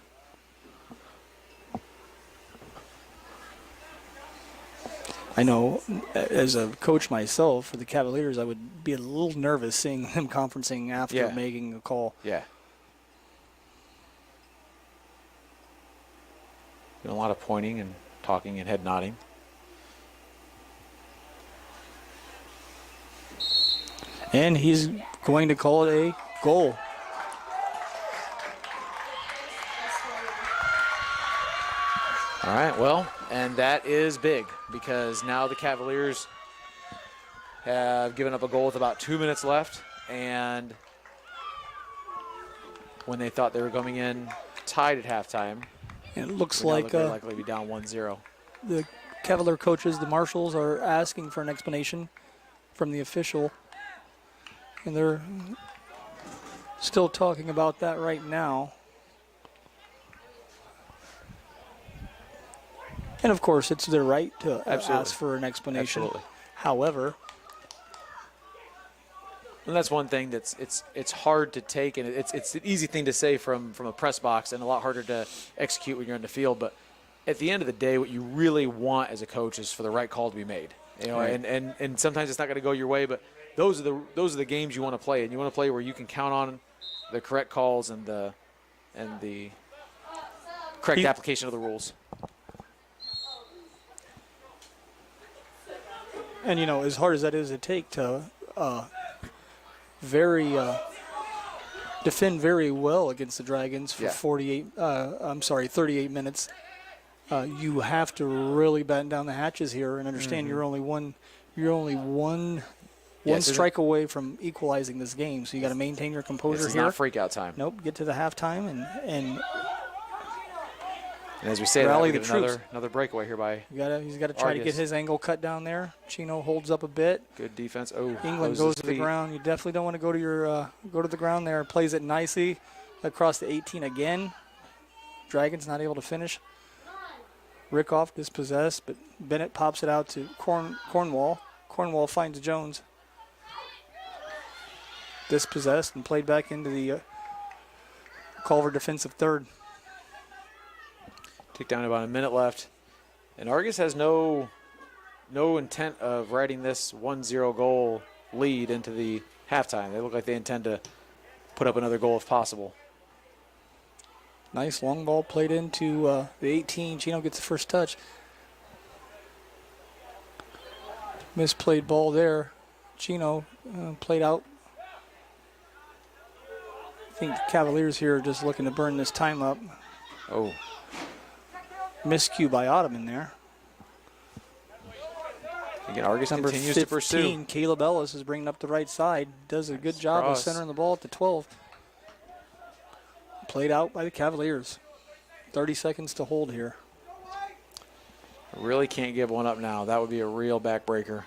I know, as a coach myself for the Cavaliers, I would be a little nervous seeing them conferencing after Yeah. making a call. Yeah. Doing a lot of pointing and talking and head nodding. And he's going to call it a goal. All right, well, and that is big because now the Cavaliers have given up a goal with about 2 minutes left, and when they thought they were coming in tied at halftime, And it looks we're now like looking likely to be down 1-0. the Cavalier coaches, the marshals, are asking for an explanation from the official. And they're still talking about that right now. And of course, it's their right to Absolutely. ask for an explanation. Absolutely. However, And that's one thing that's it's hard to take, and it's an easy thing to say from a press box and a lot harder to execute when you're in the field. But at the end of the day, what you really want as a coach is for the right call to be made. You know, Right. and sometimes it's not going to go your way, but those are the games you want to play, and you want to play where you can count on the correct calls and the correct application of the rules. and you know, as hard as that is to take to defend very well against the Dragons for Yeah. 38 minutes. You have to really batten down the hatches here and understand you're only one Yes, strike away from equalizing this game. So you got to maintain your composure This is here. not freak out time. Nope, get to the halftime and And as we say that, Rally we the get troops. another breakaway here by he's got to try to get Argus. his angle cut down there. Chino holds up a bit. good defense. Oh, England closes goes to the feet. ground. You definitely don't want to go to the ground there. Plays it nicely across the 18 again. Dragons not able to finish. Rickoff dispossessed, but Bennett pops it out to Cornwall. Cornwall finds Jones. Dispossessed and played back into the Culver defensive third. Tick down to about a minute left. And Argus has no intent of riding this 1-0 goal lead into the halftime. They look like they intend to put up another goal if possible. Nice long ball played into the 18. Chino gets the first touch. Misplayed ball there. Chino played out. I think the Cavaliers here are just looking to burn this time up. Oh, Miscue by Ottoman there. again, Argus Number continues 15, to pursue. Caleb Ellis is bringing up the right side. Does a good job of cross. centering the ball at the 12. Played out by the Cavaliers. 30 seconds to hold here. Really can't give one up now. That would be a real backbreaker.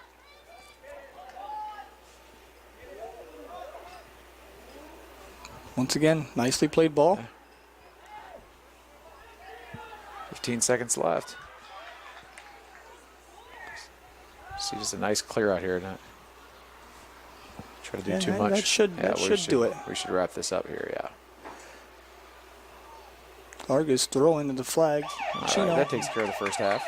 Once again, nicely played ball. 15 seconds left. See, just a nice clear out here. Not try to do Yeah, too that much. should- Yeah, that we should do it. We should wrap this up here. Yeah. Argus throwing to the flag. All right, Chino. that takes care of the first half.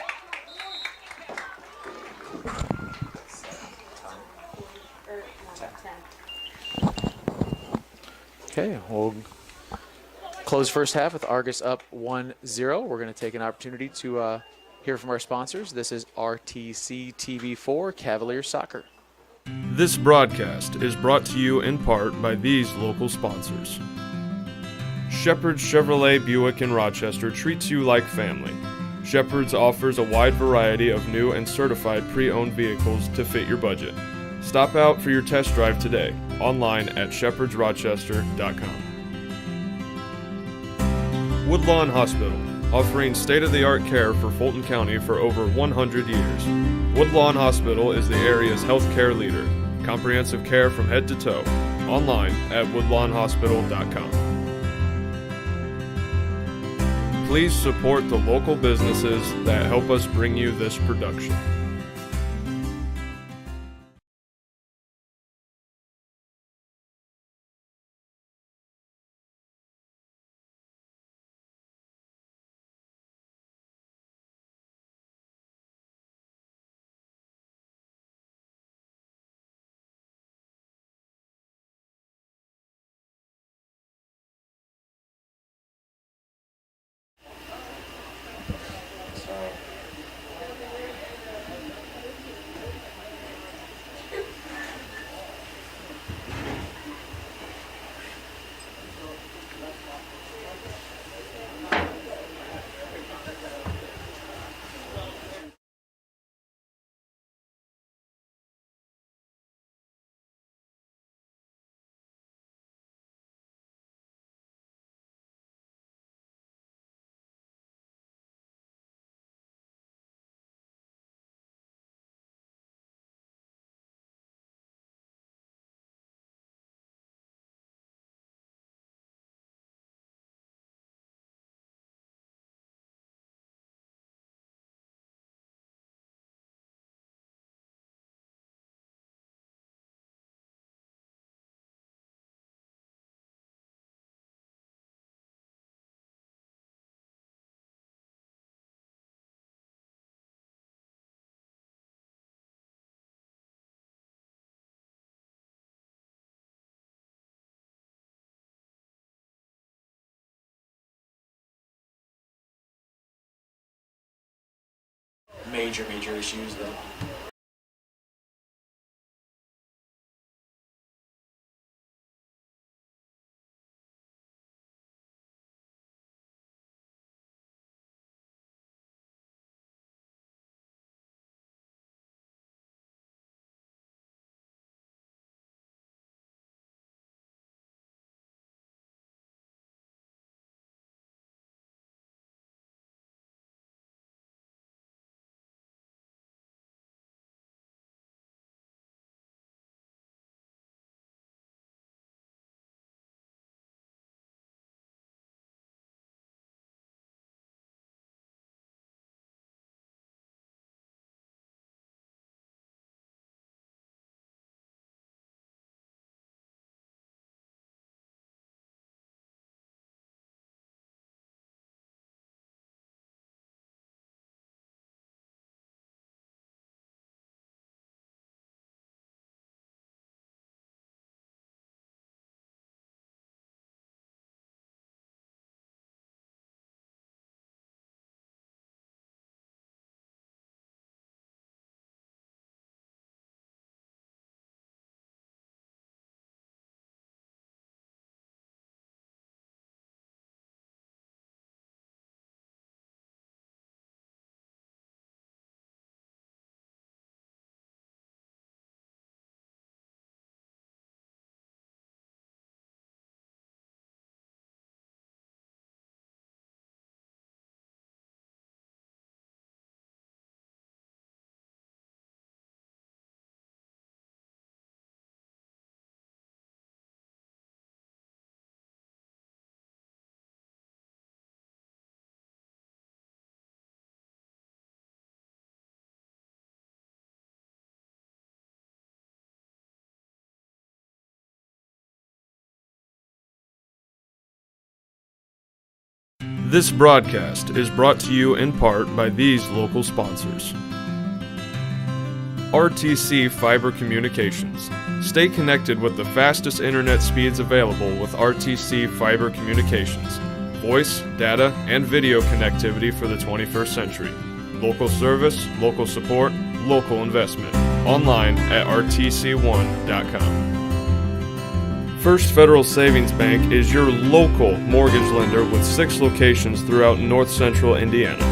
Okay, we'll close first half with Argus up 1-0. We're going to take an opportunity to Hear from our sponsors. This is RTC TV4 Cavalier Soccer. This broadcast is brought to you in part by these local sponsors. Shepherd's Chevrolet Buick in Rochester treats you like family. Shepherd's offers a wide variety of new and certified pre-owned vehicles to fit your budget. Stop out for your test drive today, online at shepherdsrochester.com. Woodlawn Hospital, offering state-of-the-art care for Fulton County for over 100 years. Woodlawn Hospital is the area's healthcare leader. Comprehensive care from head to toe. Online at woodlawnhospital.com. Please support the local businesses that help us bring you this production. Major issues though. This broadcast is brought to you in part by these local sponsors. RTC Fiber Communications. Stay connected with the fastest internet speeds available with RTC Fiber Communications. Voice, data, and video connectivity for the 21st century. Local service, local support, local investment. Online at rtc1.com. First Federal Savings Bank is your local mortgage lender with 6 locations throughout north central Indiana.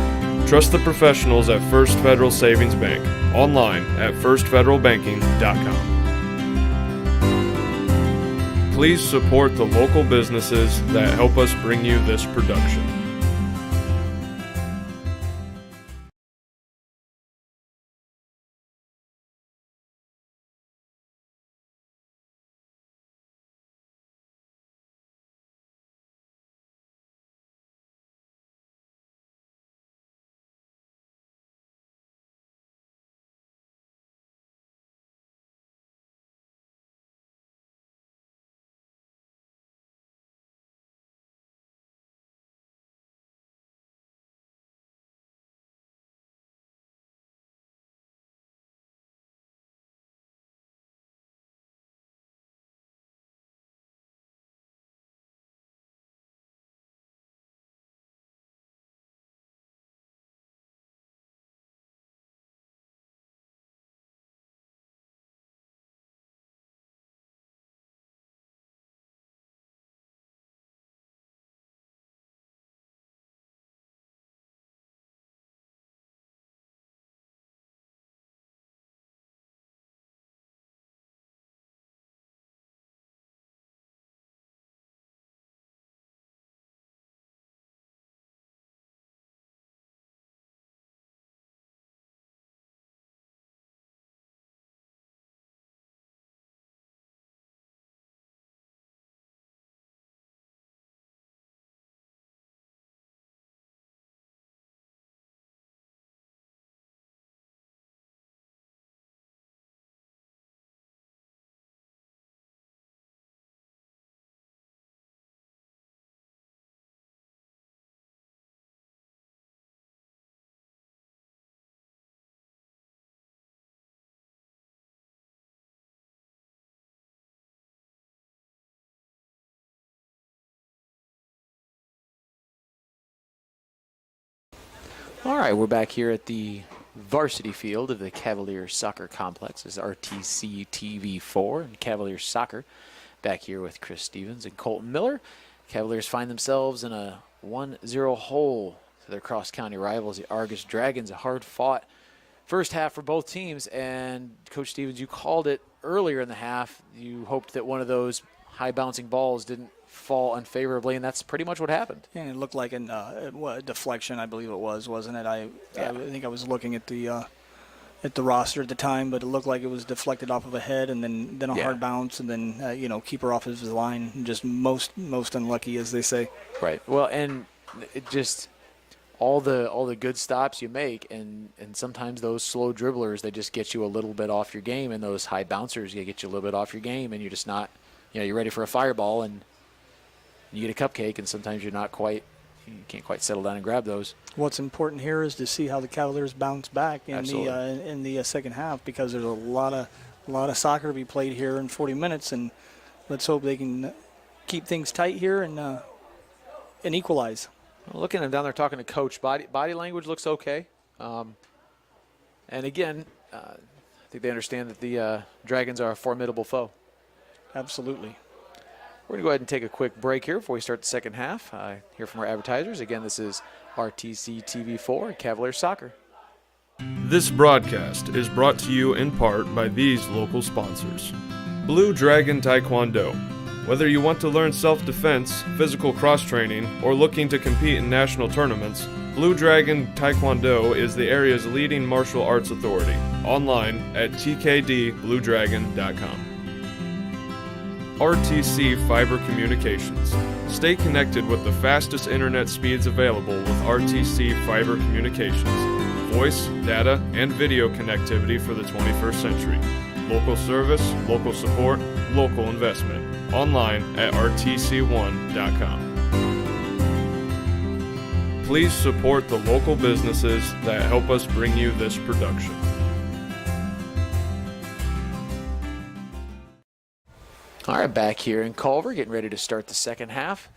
Trust the professionals at First Federal Savings Bank. Online at firstfederalbanking.com. Please support the local businesses that help us bring you this production. All right, we're back here at the varsity field of the Cavaliers Soccer Complex. This is RTC TV4 and Cavaliers Soccer. Back here with Chris Stevens and Colton Miller. Cavaliers find themselves in a 1-0 hole to their cross-county rivals, the Argos Dragons. A hard-fought first half for both teams, and Coach Stevens, you called it earlier in the half. You hoped that one of those high-bouncing balls didn't fall unfavorably, and that's pretty much what happened. And it looked like a deflection, I believe it was, wasn't it? I think I was looking at the roster at the time, but it looked like it was deflected off of a head, and then a hard bounce, and then keeper off his line. Just most unlucky, as they say. Right. Well, and it just all the good stops you make, and sometimes those slow dribblers, they just get you a little bit off your game, and those high bouncers, they get you a little bit off your game, and you're just not, you're ready for a fireball, and you get a cupcake, and sometimes you can't quite settle down and grab those. What's important here is to see how the Cavaliers bounce back in the second half, because there's a lot of soccer to be played here in 40 minutes, and let's hope they can keep things tight here and equalize. Well, looking at him down there talking to Coach, body language looks okay, and again, I think they understand that the Dragons are a formidable foe. Absolutely. We're going to go ahead and take a quick break here before we start the second half. Hear from our advertisers. Again, this is RTC TV4 Cavaliers Soccer. This broadcast is brought to you in part by these local sponsors. Blue Dragon Taekwondo. Whether you want to learn self-defense, physical cross-training, or looking to compete in national tournaments, Blue Dragon Taekwondo is the area's leading martial arts authority. Online at tkdbluedragon.com. RTC Fiber Communications. Stay connected with the fastest internet speeds available with RTC Fiber Communications. Voice, data, and video connectivity for the 21st century. Local service, local support, local investment. Online at rtc1.com. Please support the local businesses that help us bring you this production. All right, back here in Culver, getting ready to start the second half.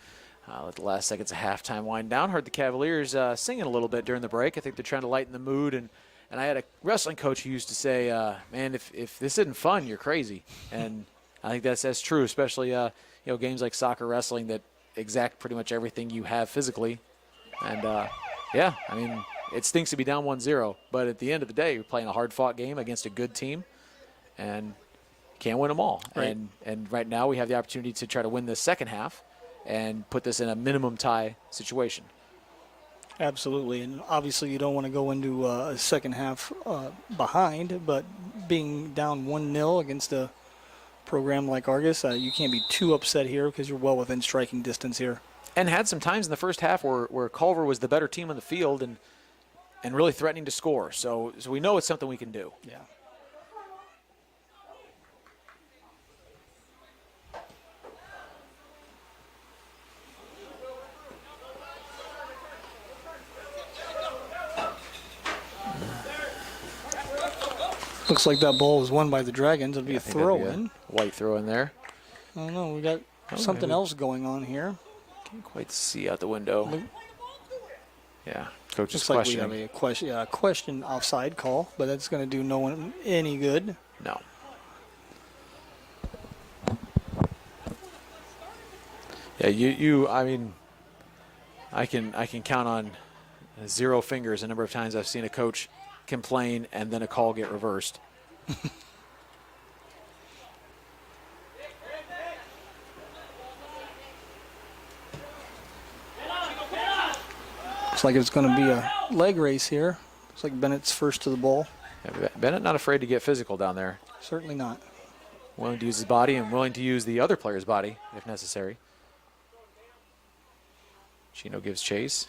Let the last seconds of halftime wind down. Heard the Cavaliers singing a little bit during the break. I think they're trying to lighten the mood. And I had a wrestling coach who used to say, man, if this isn't fun, you're crazy. And I think that's true, especially games like soccer, wrestling that exact pretty much everything you have physically. And, I mean, it stinks to be down 1-0. But at the end of the day, you're playing a hard-fought game against a good team. And can't win them all. Right. And right now we have the opportunity to try to win this second half and put this in a minimum tie situation. Absolutely, and obviously you don't want to go into a second half behind, but being down 1-0 against a program like Argos, you can't be too upset here because you're well within striking distance here. And had some times in the first half where Culver was the better team on the field and really threatening to score. So we know it's something we can do. Yeah. Looks like that ball was won by the Dragons. It'll be a throw-in. White throw in there. I don't know. We got something else going on here. Can't quite see out the window. Yeah, coach is Looks like questioning. we have a question offside call, but that's going to do no one any good. No. Yeah, I mean, I can count on 0 fingers the number of times I've seen a coach complain and then a call get reversed. Looks like it's going to be a leg race here. Looks like Bennett's first to the ball. Yeah, Bennett not afraid to get physical down there. Certainly not. Willing to use his body and willing to use the other player's body if necessary. Chino gives chase.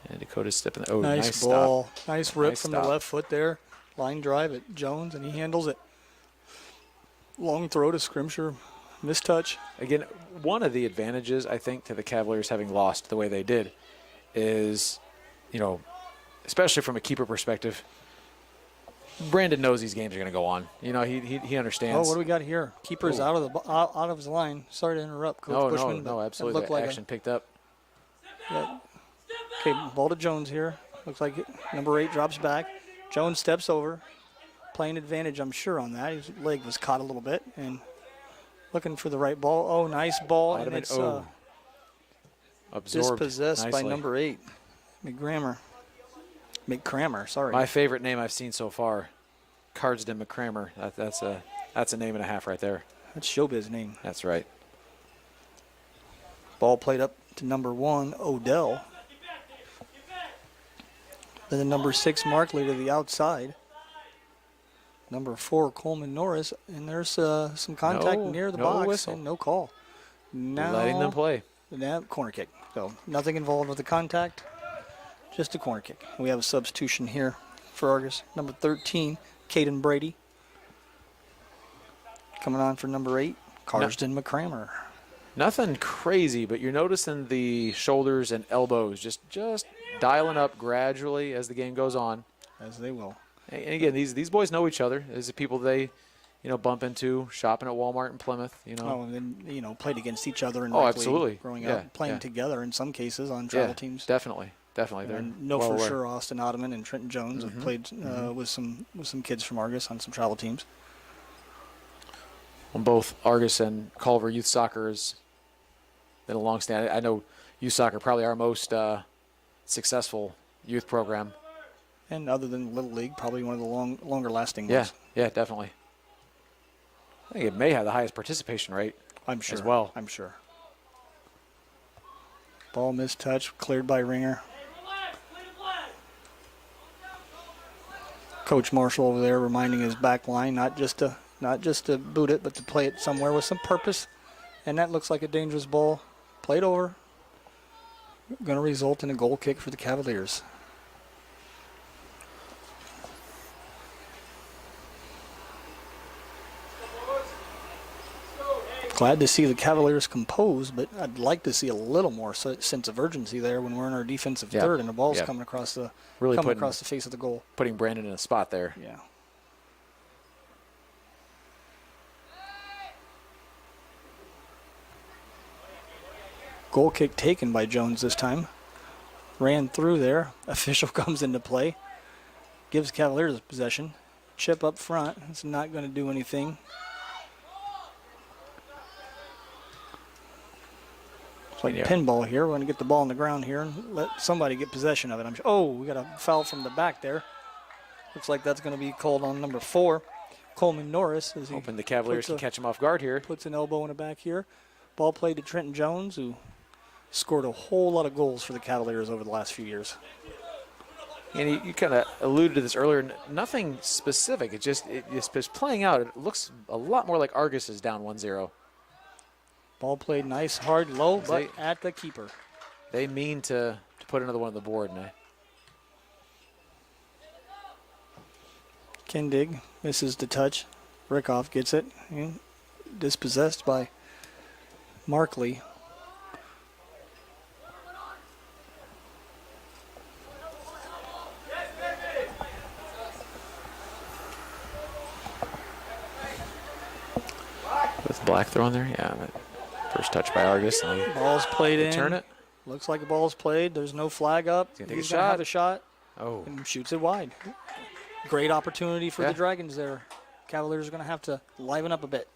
And Dakota's stepping. Oh, nice ball. Stop. Nice rip Nice from stop. the left foot there. Line drive at Jones, and he handles it. Long throw to Scrimsher. Mistouch. Again, one of the advantages, I think, to the Cavaliers having lost the way they did is, especially from a keeper perspective, Brandon knows these games are going to go on. He understands. Oh, what do we got here? Keeper's out of his line. Sorry to interrupt, Coach Bushman. No, but absolutely. it looked The like action picked up. Okay, ball to Jones here. Looks like number 8 drops back. Jones steps over. Playing advantage, I'm sure, on that. His leg was caught a little bit. And looking for the right ball. Oh, nice ball. And it's absorbed dispossessed nicely by number 8. McCrammer, sorry. My favorite name I've seen so far, Cardston McCrammer. That's a name and a half right there. That's Showbiz name. That's right. Ball played up to number 1, Odell. Then the number 6, Markley to the outside. Number 4, Coleman Norris. And there's some contact near the box. Whistle. And no call. Now, Letting them play. Corner kick. So nothing involved with the contact. Just a corner kick. We have a substitution here for Argos. Number 13, Caden Brady. Coming on for number 8, Carsden McCrammer. Nothing crazy, but you're noticing the shoulders and elbows just dialing up gradually as the game goes on. As they will. And again, these boys know each other. These are people they, bump into shopping at Walmart in Plymouth. Oh, and then played against each other in absolutely. growing up, playing together in some cases on travel teams. Definitely. They're know well for aware. sure Austin Ottoman and Trenton Jones have played with some kids from Argos on some travel teams. On both Argos and Culver, youth soccer has been a long stand. I know youth soccer probably our most successful youth program. And other than Little League, probably one of the longer lasting ones. Yeah, definitely. I think it may have the highest participation rate. I'm sure. As well. I'm sure. Ball mistouch, cleared by Ringer. Coach Marshall over there reminding his back line not just to boot it, but to play it somewhere with some purpose. And that looks like a dangerous ball. Played over. Going to result in a goal kick for the Cavaliers. Glad to see the Cavaliers composed, but I'd like to see a little more sense of urgency there when we're in our defensive third and the ball's coming across the across the face of the goal. Putting Brandon in a spot there. Yeah. Goal kick taken by Jones this time. Ran through there. Official comes into play. Gives Cavaliers possession. Chip up front. It's not going to do anything. It's like pinball here. We're going to get the ball on the ground here and let somebody get possession of it. Oh, we got a foul from the back there. Looks like that's going to be called on number 4, Coleman Norris. As he Hoping the Cavaliers can catch him off guard here. Puts an elbow in the back here. Ball played to Trenton Jones, who scored a whole lot of goals for the Cavaliers over the last few years. And you kind of alluded to this earlier. Nothing specific. It's just playing out. It looks a lot more like Argos is down 1-0. Ball played nice, hard, low, but at the keeper. They mean to put another one on the board. And Kindig misses the touch. Rickoff gets it. And dispossessed by Markley. with Black throwing there, yeah. First touch by Argos. And Ball's played in. Turn it. Looks like the ball's played. There's no flag up. He's He's going to have a shot. Oh. And shoots it wide. Great opportunity for the Dragons there. Cavaliers are going to have to liven up a bit.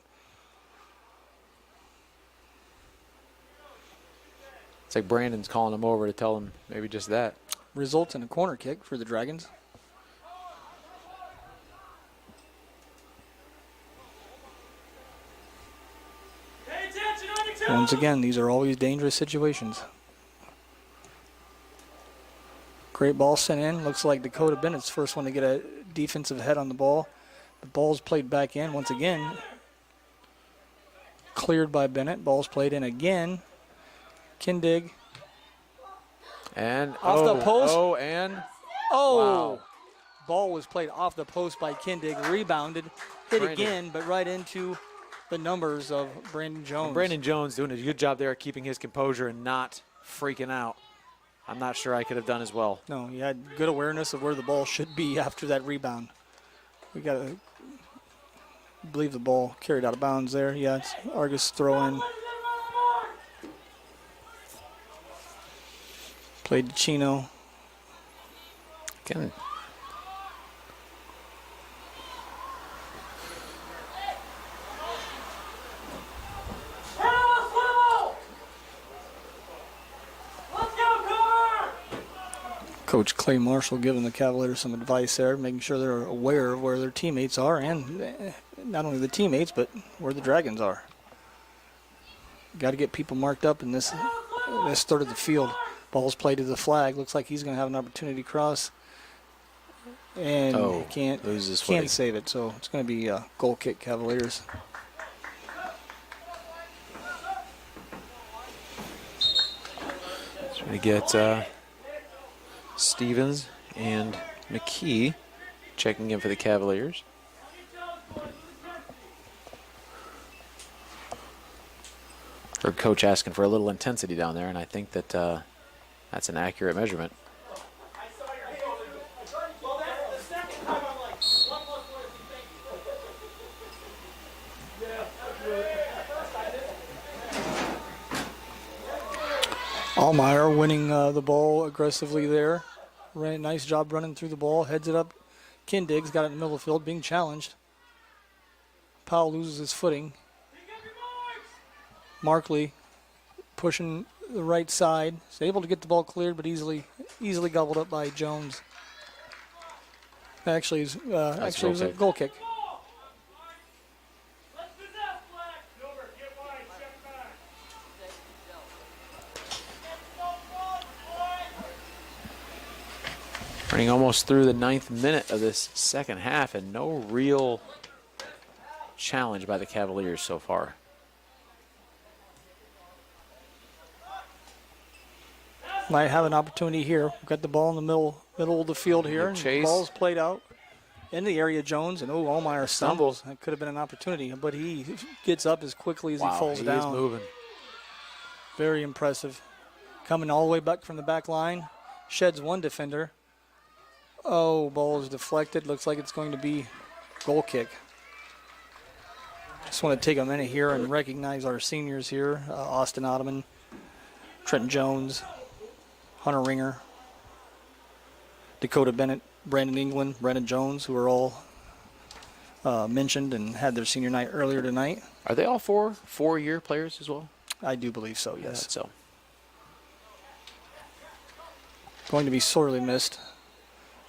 It's like Brandon's calling him over to tell him maybe just that. Results in a corner kick for the Dragons. Once again, these are always dangerous situations. Great ball sent in. Looks like Dakota Bennett's first one to get a defensive head on the ball. The ball's played back in once again. Cleared by Bennett. Ball's played in again. Kindig. And off the post. Wow. Ball was played off the post by Kindig. Rebounded. Hit again, but right into the numbers of Brandon Jones. And Brandon Jones doing a good job there keeping his composure and not freaking out. I'm not sure I could have done as well. No, he had good awareness of where the ball should be after that rebound. We got to believe the ball carried out of bounds there. Yeah, it's Argus throw in. Played to Chino. Again. Coach Clay Marshall giving the Cavaliers some advice there, making sure they're aware of where their teammates are, and not only the teammates, but where the Dragons are. Got to get people marked up in this third of the field. Ball's played to the flag. Looks like he's going to have an opportunity to cross, and he can't save it. So it's going to be a goal kick, Cavaliers. So we get Stevens and McKee checking in for the Cavaliers. Heard Coach asking for a little intensity down there, and I think that that's an accurate measurement. Allmeyer winning the ball aggressively there. Nice job running through the ball. Heads it up. Kindig's got it in the middle of the field, being challenged. Powell loses his footing. Markley pushing the right side. He's able to get the ball cleared, but easily gobbled up by Jones. Actually, it was a goal kick. Running almost through the 9th minute of this second half, and no real challenge by the Cavaliers so far. Might have an opportunity here. We've got the ball in the middle of the field here. And the ball's played out in the area, Jones, and Allmeyer stumbles. That could have been an opportunity, but he gets up as quickly as he falls down. He is moving. Very impressive. Coming all the way back from the back line. Sheds one defender. Ball is deflected. Looks like it's going to be goal kick. Just want to take a minute here and recognize our seniors here. Austin Ottoman, Trenton Jones, Hunter Ringer, Dakota Bennett, Brandon England, Brennan Jones, who are all mentioned and had their senior night earlier tonight. Are they all four-year players as well? I do believe so, yes. So Going to be sorely missed.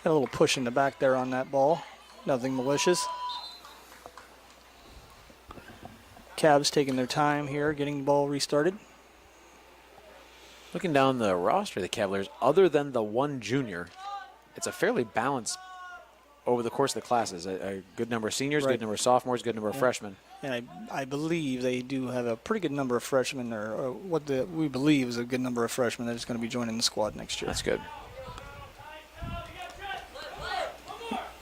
Got a little push in the back there on that ball. Nothing malicious. Cavs taking their time here, getting the ball restarted. looking down the roster of the Cavaliers, other than the one junior, it's a fairly balanced over the course of the classes. A good number of seniors, Right. good number of sophomores, good number of freshmen. And I believe they do have a pretty good number of freshmen, or we believe is a good number of freshmen that is going to be joining the squad next year. That's good.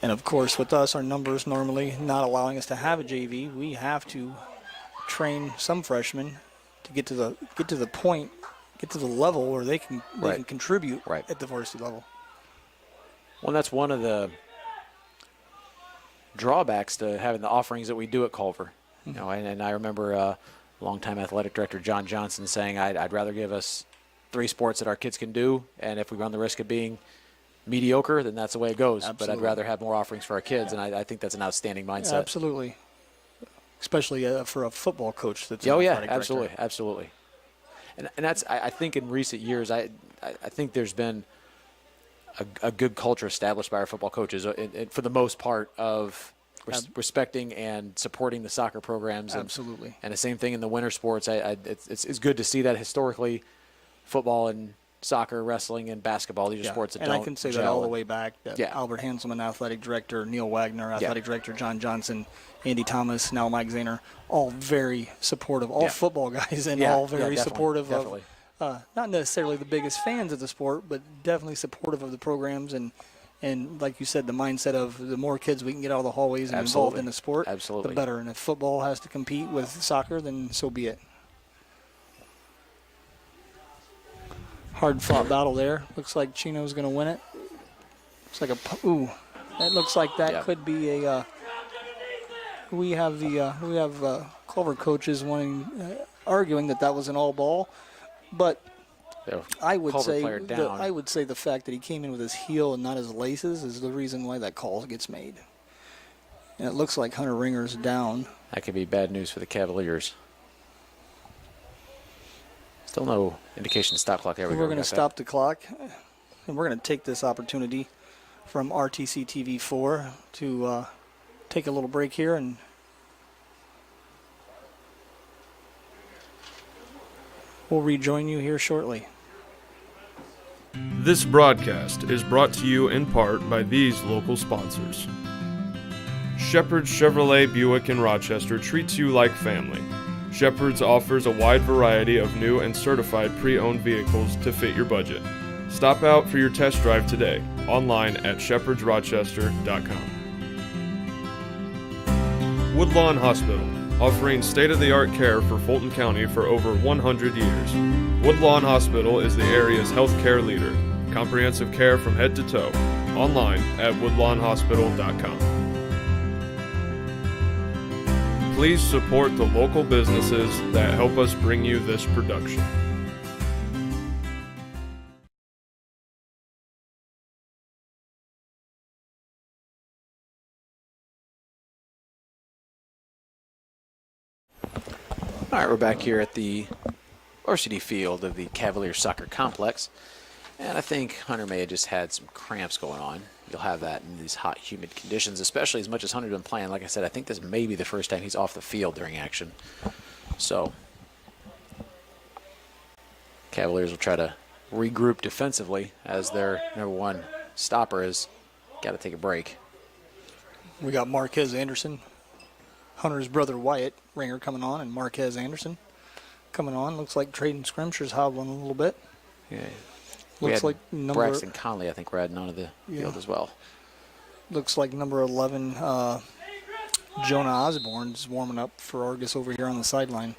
And of course, with us, our numbers normally not allowing us to have a JV, we have to train some freshmen to get to the point, get to the level where they can contribute at the varsity level. Well, that's one of the drawbacks to having the offerings that we do at Culver. You know, and I remember longtime athletic director John Johnson saying, I'd rather give us 3 sports that our kids can do, and if we run the risk of being mediocre, then that's the way it goes. Absolutely. But I'd rather have more offerings for our kids, and I think that's an outstanding mindset. Absolutely. Especially for a football coach that's an Oh, yeah, athletic director. absolutely. And that's, I think in recent years, I think there's been a good culture established by our football coaches, for the most part, of respecting and supporting the soccer programs. Absolutely. And the same thing in the winter sports. It's good to see that historically, football and soccer, wrestling, and basketball, these are sports that and don't I can say gel. that all the way back. Yeah. Albert Hanselman, athletic director, Neil Wagner, athletic director, John Johnson, Andy Thomas, now Mike Zahner, all very supportive, all football guys, and all very supportive definitely. of, not necessarily the biggest fans of the sport, but definitely supportive of the programs and like you said, the mindset of the more kids we can get out of the hallways and involved in the sport, the better. And if football has to compete with soccer, then so be it. Hard fought battle there. Looks like Chino's going to win it. Looks like that looks like that could be a. We have Culver coaches arguing that was an all ball, but I would say the fact that he came in with his heel and not his laces is the reason why that call gets made. And it looks like Hunter Ringer's down. That could be bad news for the Cavaliers. Still no indication of stop clock. There we go. We're going to stop the clock, and we're going to take this opportunity from RTC TV 4 to take a little break here, and we'll rejoin you here shortly. This broadcast is brought to you in part by these local sponsors. Shepherd's Chevrolet Buick in Rochester treats you like family. Shepherd's offers a wide variety of new and certified pre-owned vehicles to fit your budget. Stop out for your test drive today, online at shepherdsrochester.com. Woodlawn Hospital, offering state-of-the-art care for Fulton County for over 100 years. Woodlawn Hospital is the area's healthcare leader. Comprehensive care from head to toe, online at woodlawnhospital.com. Please support the local businesses that help us bring you this production. All right, we're back here at the varsity field of the Cavalier Soccer Complex. And I think Hunter may have just had some cramps going on. You'll have that in these hot, humid conditions, especially as much as Hunter's been playing. Like I said, I think this may be the first time he's off the field during action. So Cavaliers will try to regroup defensively as their number one stopper has got to take a break. We got Marquez Anderson, Hunter's brother Wyatt Ringer coming on, and Marquez Anderson coming on. Looks like Traden Scrimsher's hobbling a little bit. Yeah. Looks like Braxton Conley, I think, we're adding onto the field as well. Looks like number 11, Jonah Osborne's warming up for Argos over here on the sideline.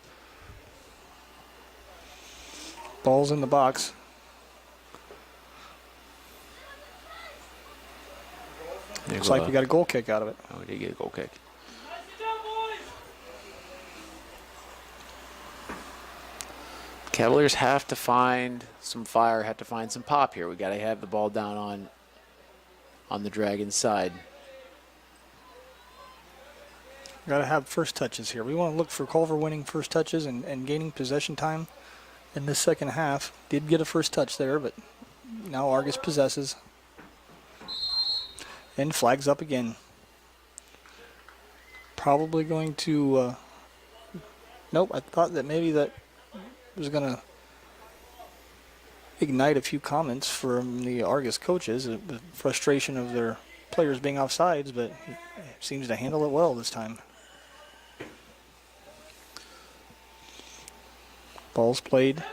Ball's in the box. Looks like we got a goal kick out of it. Oh, we did get a goal kick. Cavaliers have to find some fire, have to find some pop here. We got to have the ball down on the Dragons' side. Got to have first touches here. We want to look for Culver winning first touches and gaining possession time in this second half. Did get a first touch there, but now Argos possesses. And flags up again. Probably going to... nope, I thought that maybe that was going to ignite a few comments from the Argos coaches, the frustration of their players being offsides, but he seems to handle it well this time. Ball's played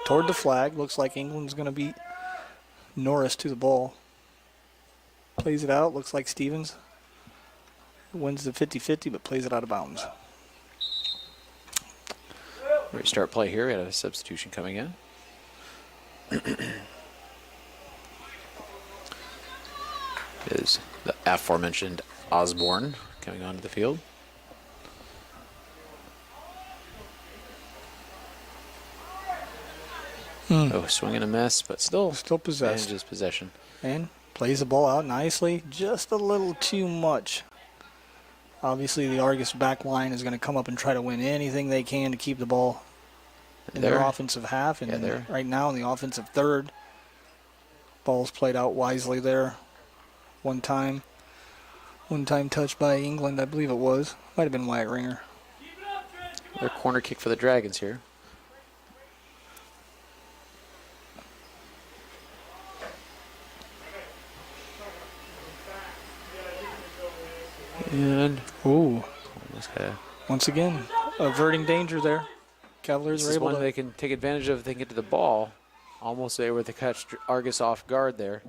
toward the flag. Looks like England's going to beat Norris to the ball. Plays it out. Looks like Stevens wins the 50-50, but plays it out of bounds. Restart play here. We had a substitution coming in. Is the aforementioned Osborne coming onto the field. Oh, swing and a miss, but still Possessed. manages possession. And plays the ball out nicely. Just a little too much. Obviously, the Argos back line is going to come up and try to win anything they can to keep the ball in their offensive half. And right now in the offensive third, ball's played out wisely there. One time touch by England, I believe it was. Might have been Wyatt Ringer. Their corner kick for the Dragons here. And ooh, once again, averting danger there. Cavaliers are able one to. they can take advantage of if they can get to the ball. Almost they were to catch Argos off guard there.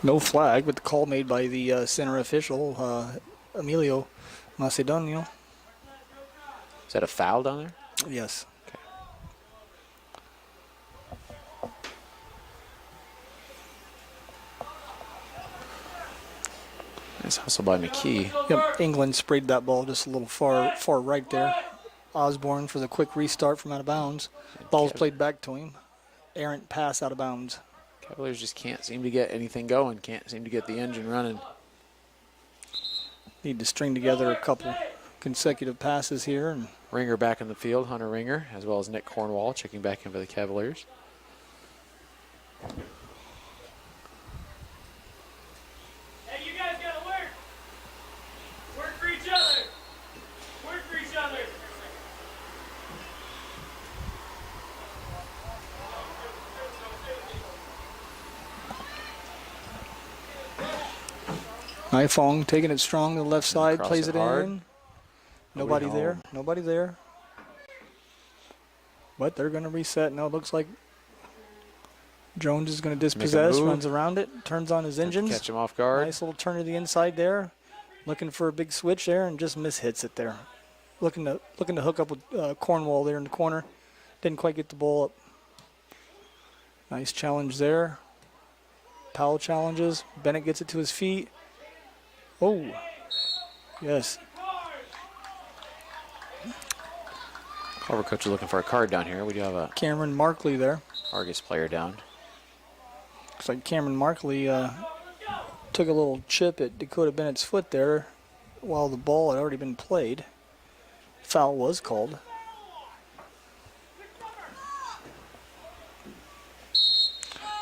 No flag, but the call made by the center official, Emilio Macedonio. Is that a foul down there? Yes. Okay. Nice hustle by McKee. Yep, England sprayed that ball just a little far right there. Osborne for the quick restart from out of bounds. Ball's played back to him. Errant pass out of bounds. Cavaliers just can't seem to get anything going. Can't seem to get the engine running. Need to string together a couple consecutive passes here. And Ringer back in the field, Hunter Ringer, as well as Nick Cornwall checking back in for the Cavaliers. Hey, you guys gotta work. Work for each other. Work for each other. Nifong taking it strong to the left side, Cross plays it it hard. in. Nobody there. home. Nobody there. But they're going to reset. No, it looks like Jones is going to dispossess, move. runs around it, turns on his engines. Catch him off guard. Nice little turn to the inside there. Looking for a big switch there and just mishits it there. Looking to hook up with Cornwall there in the corner. Didn't quite get the ball up. Nice challenge there. Powell challenges. Bennett gets it to his feet. Oh, yes. Culver coach is looking for a card down here. We do have a Cameron Markley there. Argos player down. Looks like Cameron Markley took a little chip at Dakota Bennett's foot there while the ball had already been played. Foul was called.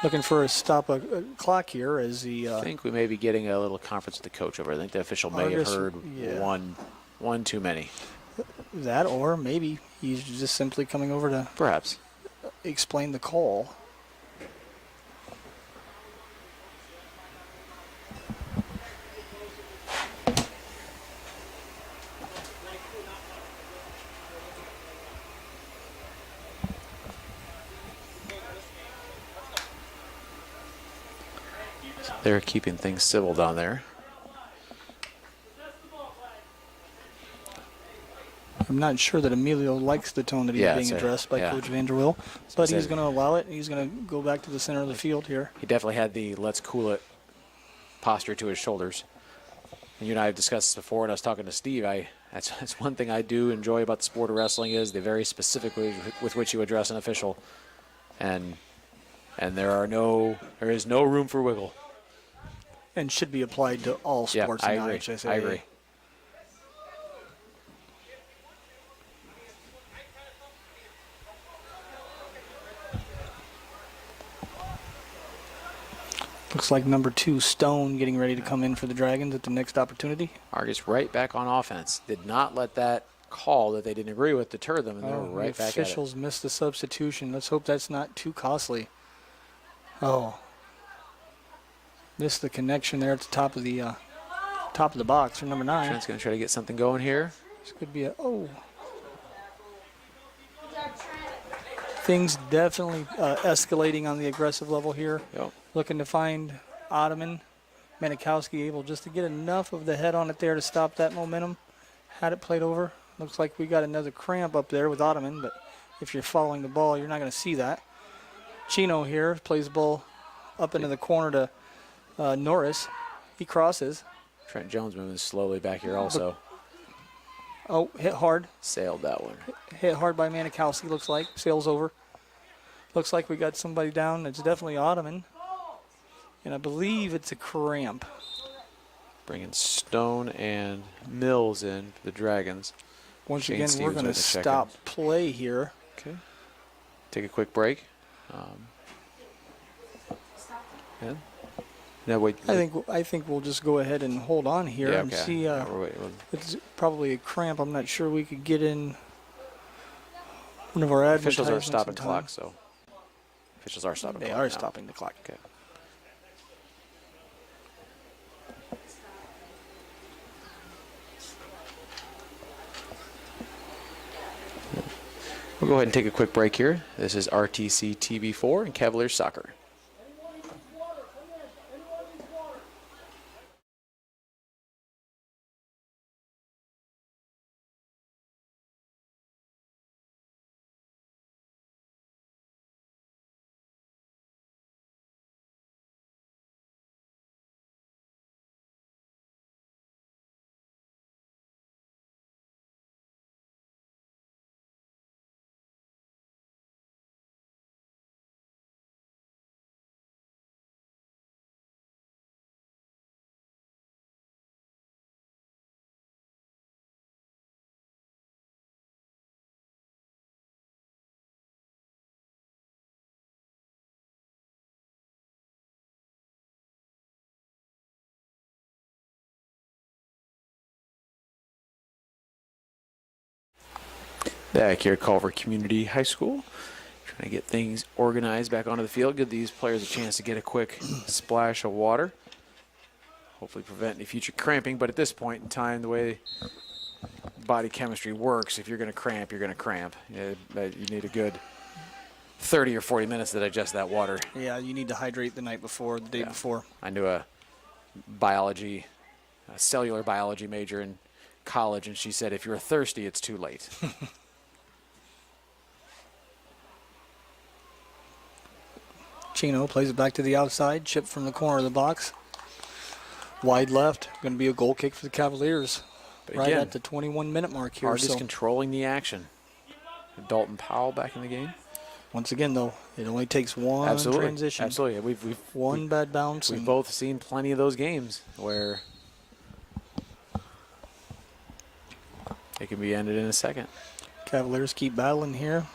Looking for a stop a clock here as the I think we may be getting a little conference with the coach over. I think the official may have Argos, heard yeah. one too many. that, or maybe he's just simply coming over to Perhaps. explain the call. They're keeping things civil down there. I'm not sure that Emilio likes the tone that he's being addressed by Coach Vanderwill, but he's going to allow it. He's going to go back to the center of the field here. He definitely had the let's cool it posture to his shoulders. And you and I have discussed this before, and I was talking to Steve. That's one thing I do enjoy about the sport of wrestling is the very specific way with which you address an official. And there is no room for wiggle. And should be applied to all sports in the IHSA. I agree. Looks like number 2, Stone, getting ready to come in for the Dragons at the next opportunity. Argus right back on offense. Did not let that call that they didn't agree with deter them, and they were right back at it. Officials missed the substitution. Let's hope that's not too costly. Oh. Missed the connection there at the top of the box for number 9. Trent's going to try to get something going here. This could be Things definitely escalating on the aggressive level here. Yep. Looking to find Ottoman. Manikowski able just to get enough of the head on it there to stop that momentum. Had it played over. Looks like we got another cramp up there with Ottoman, but if you're following the ball, you're not going to see that. Chino here plays the ball up into the corner to Norris. He crosses. Trent Jones moving slowly back here also. Oh, hit hard. Sailed that one. Hit hard by Manikowski, looks like. Sails over. Looks like we got somebody down. It's definitely Ottoman. And I believe it's a cramp. Bringing Stone and Mills in for the Dragons. Once Shane again, we're Stevens going to with the stop play here. Okay. Take a quick break. No, wait. I think we'll just go ahead and hold on here and see. It's probably a cramp. I'm not sure we could get in one of our advertisements. Officials are stopping the clock, so. Officials are stopping the clock. They are now. stopping the clock. Okay. We'll go ahead and take a quick break here. This is RTC TV4 and Cavaliers Soccer. Back here at Culver Community High School, trying to get things organized back onto the field, give these players a chance to get a quick splash of water. Hopefully prevent any future cramping, but at this point in time, the way body chemistry works, if you're going to cramp, you're going to cramp. You need a good 30 or 40 minutes to digest that water. Yeah, you need to hydrate the night before, the day before. I knew a cellular biology major in college, and she said, if you're thirsty, it's too late. Chino plays it back to the outside, chip from the corner of the box. Wide left, going to be a goal kick for the Cavaliers. But right again, at the 21-minute mark here. Argus controlling the action. Dalton Powell back in the game. Once again, though, it only takes one transition. Absolutely. We've one bad bounce. We've both seen plenty of those games where it can be ended in a second. Cavaliers keep battling here.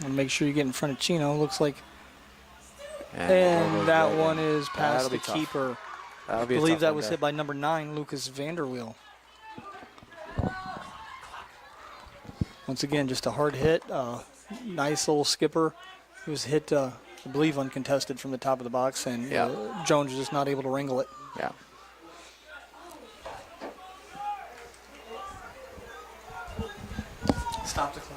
And make sure you get in front of Chino. Looks like. And that one is past the keeper. I believe that was hit by number 9, Lucas Vanderweel. Once again, just a hard hit. Nice little skipper. He was hit, I believe, uncontested from the top of the box, and Jones was just not able to wrangle it. Yeah. Stop the clock.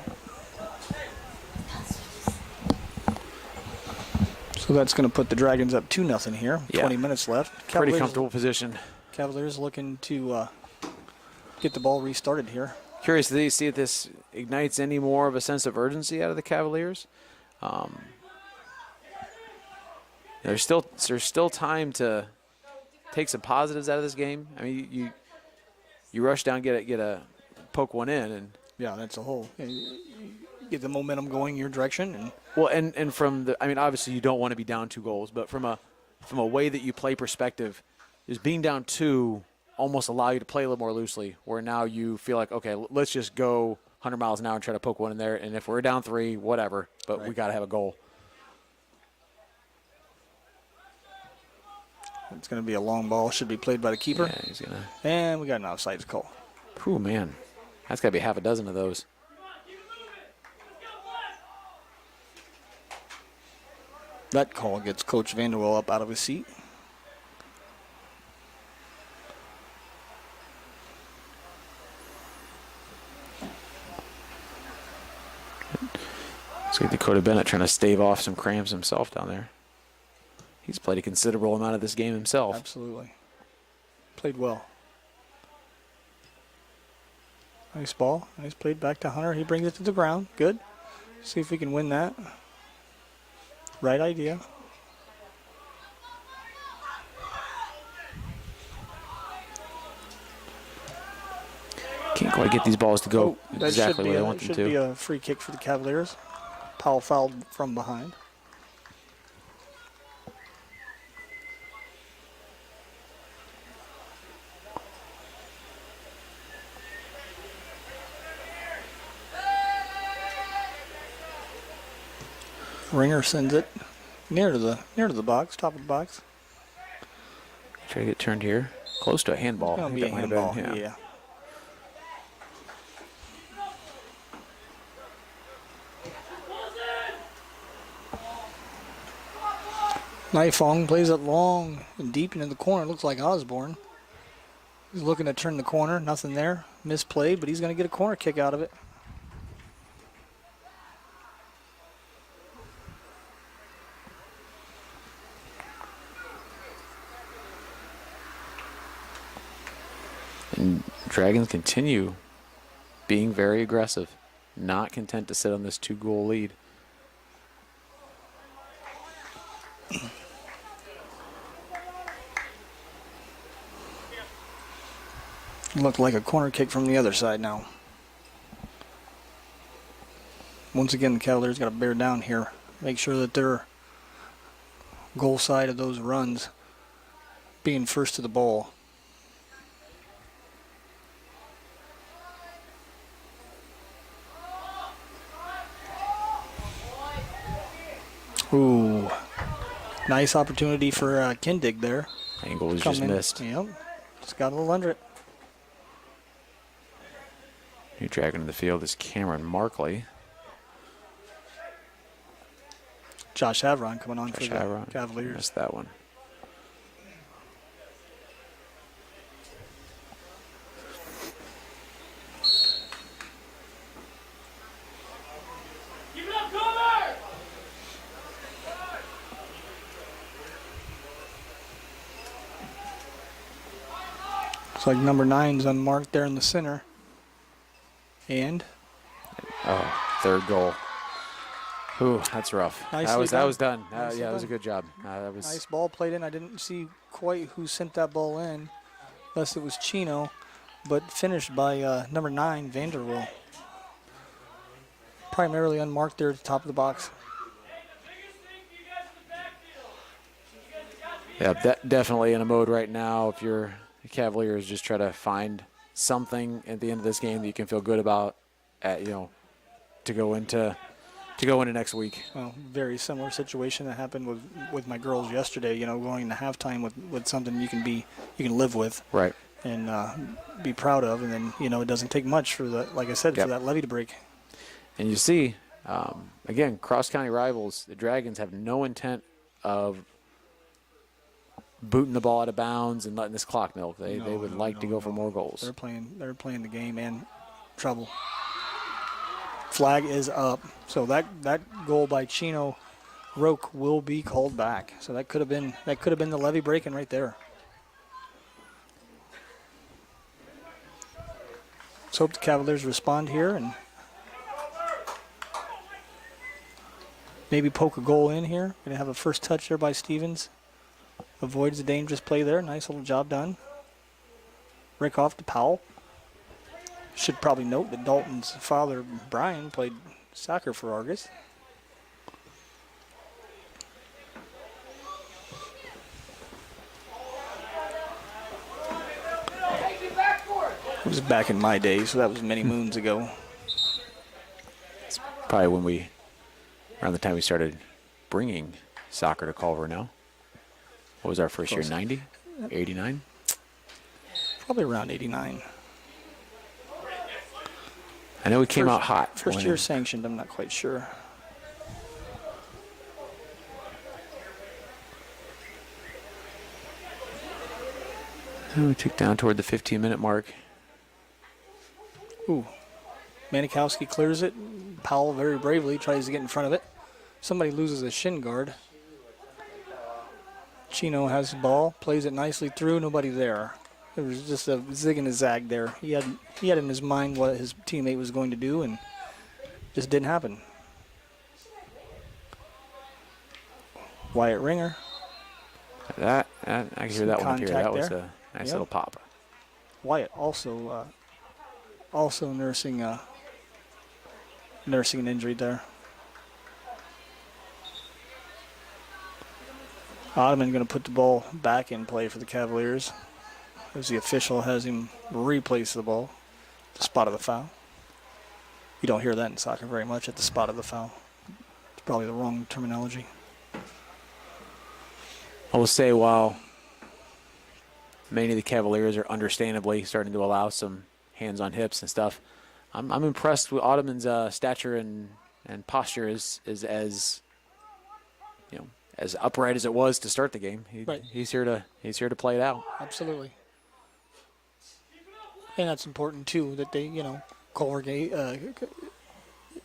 So that's going to put the Dragons up 2-0 here. 20 minutes left. Pretty comfortable position. Cavaliers looking to get the ball restarted here. curious to see if this ignites any more of a sense of urgency out of the Cavaliers. There's still time to take some positives out of this game. I mean, you rush down, get a poke one in, and Yeah, that's a whole. Get the momentum going your direction, and and from the, I mean, obviously you don't want to be down 2 goals, but from a way that you play perspective, is being down 2 almost allow you to play a little more loosely, where now you feel like, okay, let's just go 100 miles an hour and try to poke one in there, and if we're down 3, whatever, but we got to have a goal. it's going to be a long ball. Should be played by the keeper. Yeah, he's gonna. And we got an offsides call. Whew, man, that's got to be half a dozen of those. That call gets Coach Vanderwell up out of his seat. Looks like Dakota Bennett trying to stave off some cramps himself down there. He's played a considerable amount of this game himself. Absolutely. Played well. Nice ball. Nice played back to Hunter. He brings it to the ground. Good. See if we can win that. Right idea. Can't quite get these balls to go exactly where I want them That should be to. a free kick for the Cavaliers. Powell fouled from behind. Ringer sends it near to the box, top of the box. Try to get turned here. Close to a handball. Gonna I think be a that might have handball. been, Yeah. Nifong plays it long and deep into the corner. Looks like Osborne. He's looking to turn the corner. Nothing there. Misplayed, but he's going to get a corner kick out of it. And Dragons continue being very aggressive, not content to sit on this 2-goal lead. Looked like a corner kick from the other side now. Once again, the Cavaliers got to bear down here. Make sure that their goal side of those runs being first to the ball. Ooh, nice opportunity for Kindig there. Angle was just missed. Yep, just got a little under it. New Dragon in the field is Cameron Markley. Josh Havron coming on Josh for the Havron. Cavaliers. Missed that one. Keep it up, Culver! Looks like number 9's unmarked there in the center. And Oh, 3rd goal. Ooh, that's rough. Nicely That was done. done. Nicely Yeah, that was a done. good job. That was nice ball played in. I didn't see quite who sent that ball in, unless it was Chino, but finished by number 9, Vanderwill. Primarily unmarked there at the top of the box. Yeah, that definitely in a mode right now. If you're the Cavaliers, just try to find something at the end of this game that you can feel good about, to go into next week. Well, very similar situation that happened with my girls yesterday. Going into halftime with something you can live with, Right. and be proud of, and then it doesn't take much for like I said, Yep. for that levee to break. And you see, again, cross-county rivals, the Dragons have no intent of booting the ball out of bounds and letting this clock milk. They would like to go for more goals. They're playing the game and trouble. Flag is up. So that goal by Chino Roque will be called back. So that could have been the levee breaking right there. Let's hope the Cavaliers respond here and maybe poke a goal in here. Going to have a first touch there by Stevens. Avoids the dangerous play there. Nice little job done. Rick off to Powell. Should probably note that Dalton's father, Brian, played soccer for Argos. It was back in my day, so that was many moons ago. Probably when around the time we started bringing soccer to Culver now. What was our first year, 90? 89? Probably around 89. I know we came out hot. First year sanctioned, I'm not quite sure. We took down toward the 15-minute mark. Ooh. Manikowski clears it. Powell very bravely tries to get in front of it. Somebody loses a shin guard. Chino has the ball, plays it nicely through, nobody there. It was just a zig and a zag there. He had in his mind what his teammate was going to do, and just didn't happen. Wyatt Ringer. I can hear that one up here. That was a nice little pop. Wyatt also nursing an injury there. Ottoman going to put the ball back in play for the Cavaliers as the official has him replace the ball at the spot of the foul. You don't hear that in soccer very much, at the spot of the foul. It's probably the wrong terminology. I will say, while many of the Cavaliers are understandably starting to allow some hands on hips and stuff, I'm impressed with Ottoman's stature and posture is as as upright as it was to start the game. He's here to play it out. Absolutely. And that's important too, that they, Culver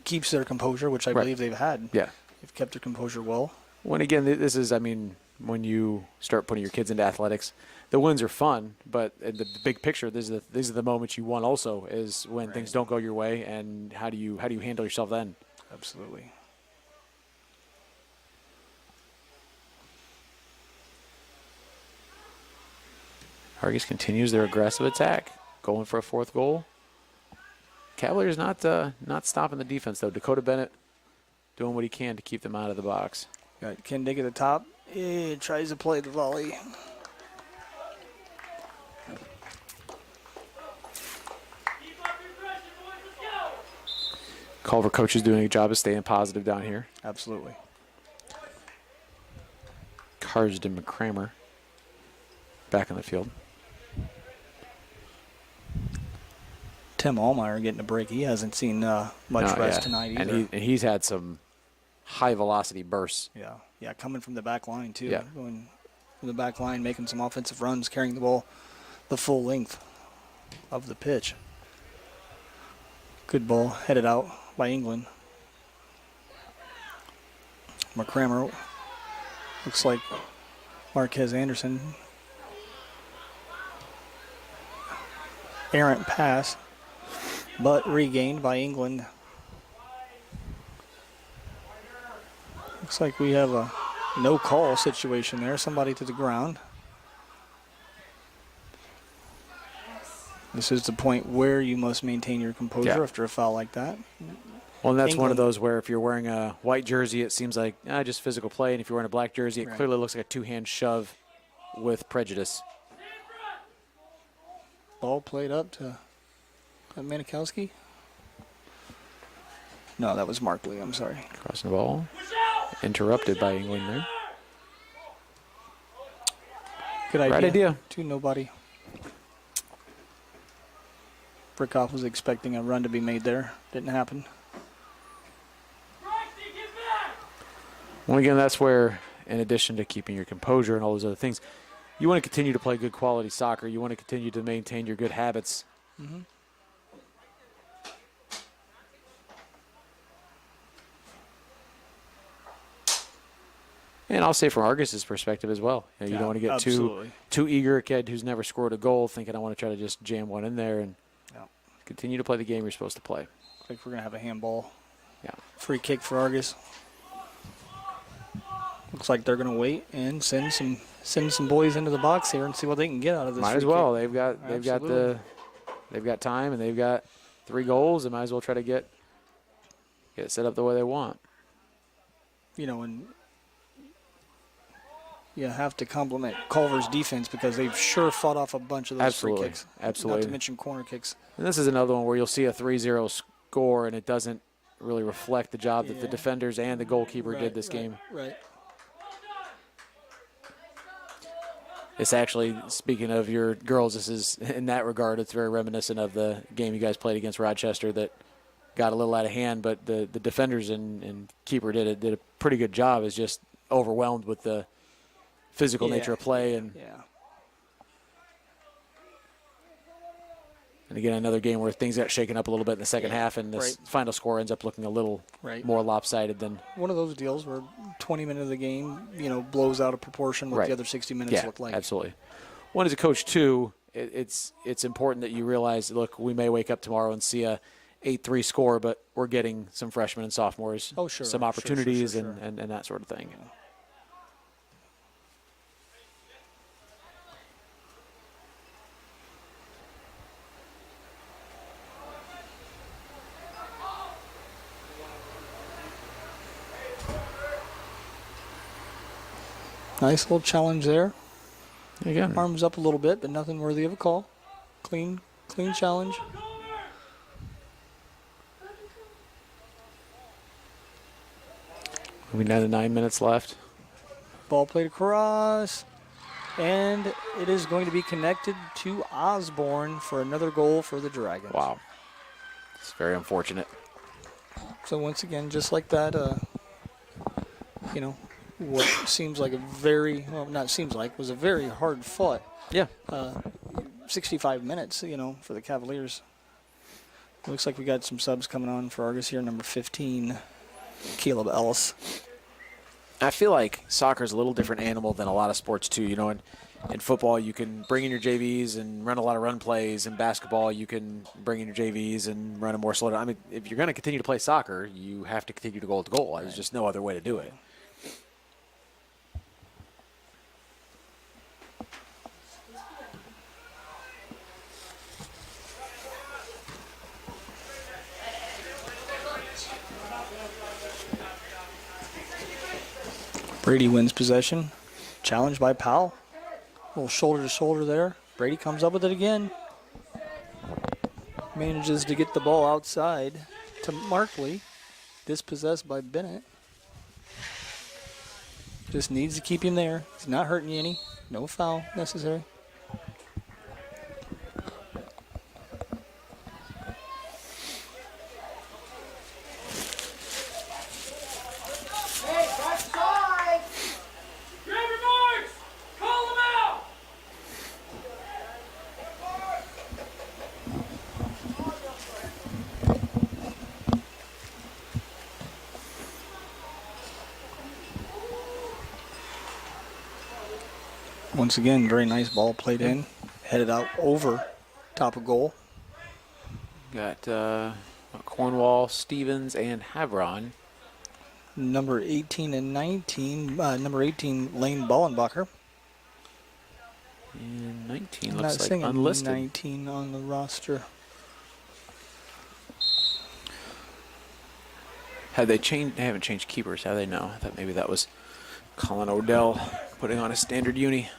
keeps their composure, which I believe they've had. Yeah. They've kept their composure well. When again, this is, when you start putting your kids into athletics, the wins are fun, but in the big picture, these are the moments you want also, is when things don't go your way, and how do you handle yourself then? Absolutely. Argos continues their aggressive attack, going for a fourth goal. Cavaliers not stopping the defense, though. Dakota Bennett doing what he can to keep them out of the box. Got Ken Dick at the top. He tries to play the volley. Keep up your pressure, boys. Let's go. Culver coach is doing a job of staying positive down here. Absolutely. Carsden McCramer back on the field. Tim Allmeyer getting a break. He hasn't seen much rest tonight either. And he's had some high velocity bursts. Yeah, coming from the back line too. Yeah. Going from the back line, making some offensive runs, carrying the ball the full length of the pitch. Good ball headed out by England. McCramer looks like Marquez Anderson. Errant pass, but regained by England. Looks like we have a no call situation there. Somebody to the ground. This is the point where you must maintain your composure after a foul like that. Well, and that's one of England. those where if you're wearing a white jersey, it seems like just physical play. And if you're wearing a black jersey, it clearly looks like a two-hand shove with prejudice. Ball played up to Manikowski. No, that was Mark Lee. I'm sorry. Crossing the ball. Interrupted by England there. Good idea. Right idea. 2-0. Brickoff was expecting a run to be made there. Didn't happen. Well, again, that's where, in addition to keeping your composure and all those other things, you want to continue to play good quality soccer. You want to continue to maintain your good habits. Mm-hmm. And I'll say from Argos' perspective as well. You don't want to get too eager a kid who's never scored a goal thinking I want to try to just jam one in there. And continue to play the game you're supposed to play. Looks like we're going to have a handball. Yeah. Free kick for Argus. Looks like they're going to wait and send some boys into the box here and see what they can get out of this. Might free as well. kick. They've got time and they've got 3 goals. They might as well try to get it set up the way they want. You know, and you have to compliment Culver's defense because they've sure fought off a bunch of those free kicks. Absolutely. Not to mention corner kicks. And this is another one where you'll see a 3-0 score and it doesn't really reflect the job that the defenders and the goalkeeper did this game. Right. It's actually, speaking of your girls, this is, in that regard, it's very reminiscent of the game you guys played against Rochester that got a little out of hand, but the defenders and keeper did a pretty good job. Is just overwhelmed with the physical nature of play. And again, another game where things got shaken up a little bit in the second half, and this final score ends up looking a little more lopsided than one of those deals where 20 minutes of the game, blows out of proportion what the other 60 minutes look like. Absolutely. One, as a coach, too, it's important that you realize, look, we may wake up tomorrow and see a 8-3 score, but we're getting some freshmen and sophomores, some opportunities and that sort of thing. Yeah. Nice little challenge there. Again, arms up a little bit, but nothing worthy of a call. Clean challenge. Moving down to 9 minutes left. Ball played across, and it is going to be connected to Osborne for another goal for the Dragons. Wow. It's very unfortunate. So once again, just like that, what seems like was a very hard fought. Yeah. 65 minutes, for the Cavaliers. Looks like we got some subs coming on for Argus here. Number 15, Caleb Ellis. I feel like soccer is a little different animal than a lot of sports too. In football, you can bring in your JVs and run a lot of run plays. In basketball, you can bring in your JVs and run a more slow down. I mean, if you're going to continue to play soccer, you have to continue to goal to goal. There's just no other way to do it. Brady wins possession. Challenged by Powell. A little shoulder to shoulder there. Brady comes up with it again. Manages to get the ball outside to Markley. Dispossessed by Bennett. Just needs to keep him there. He's not hurting you any. No foul necessary. Once again, very nice ball played in. Headed out over top of goal. Got Cornwall, Stevens, and Havron. Number 18 and 19. Number 18, Lane Ballenbacher. And 19 I'm looks not like seeing unlisted. 19 on the roster. They haven't changed keepers, have they? No. I thought maybe that was Colin Odell putting on a standard uni.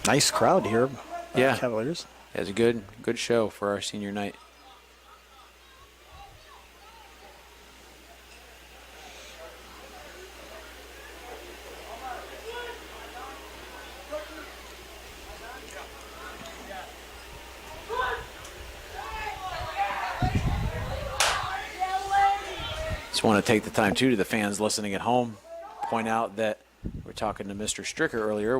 Nice crowd here. Yeah. Cavaliers. It was a good show for our senior night. Just want to take the time, too, to the fans listening at home, point out that we're talking to Mr. Stricker earlier.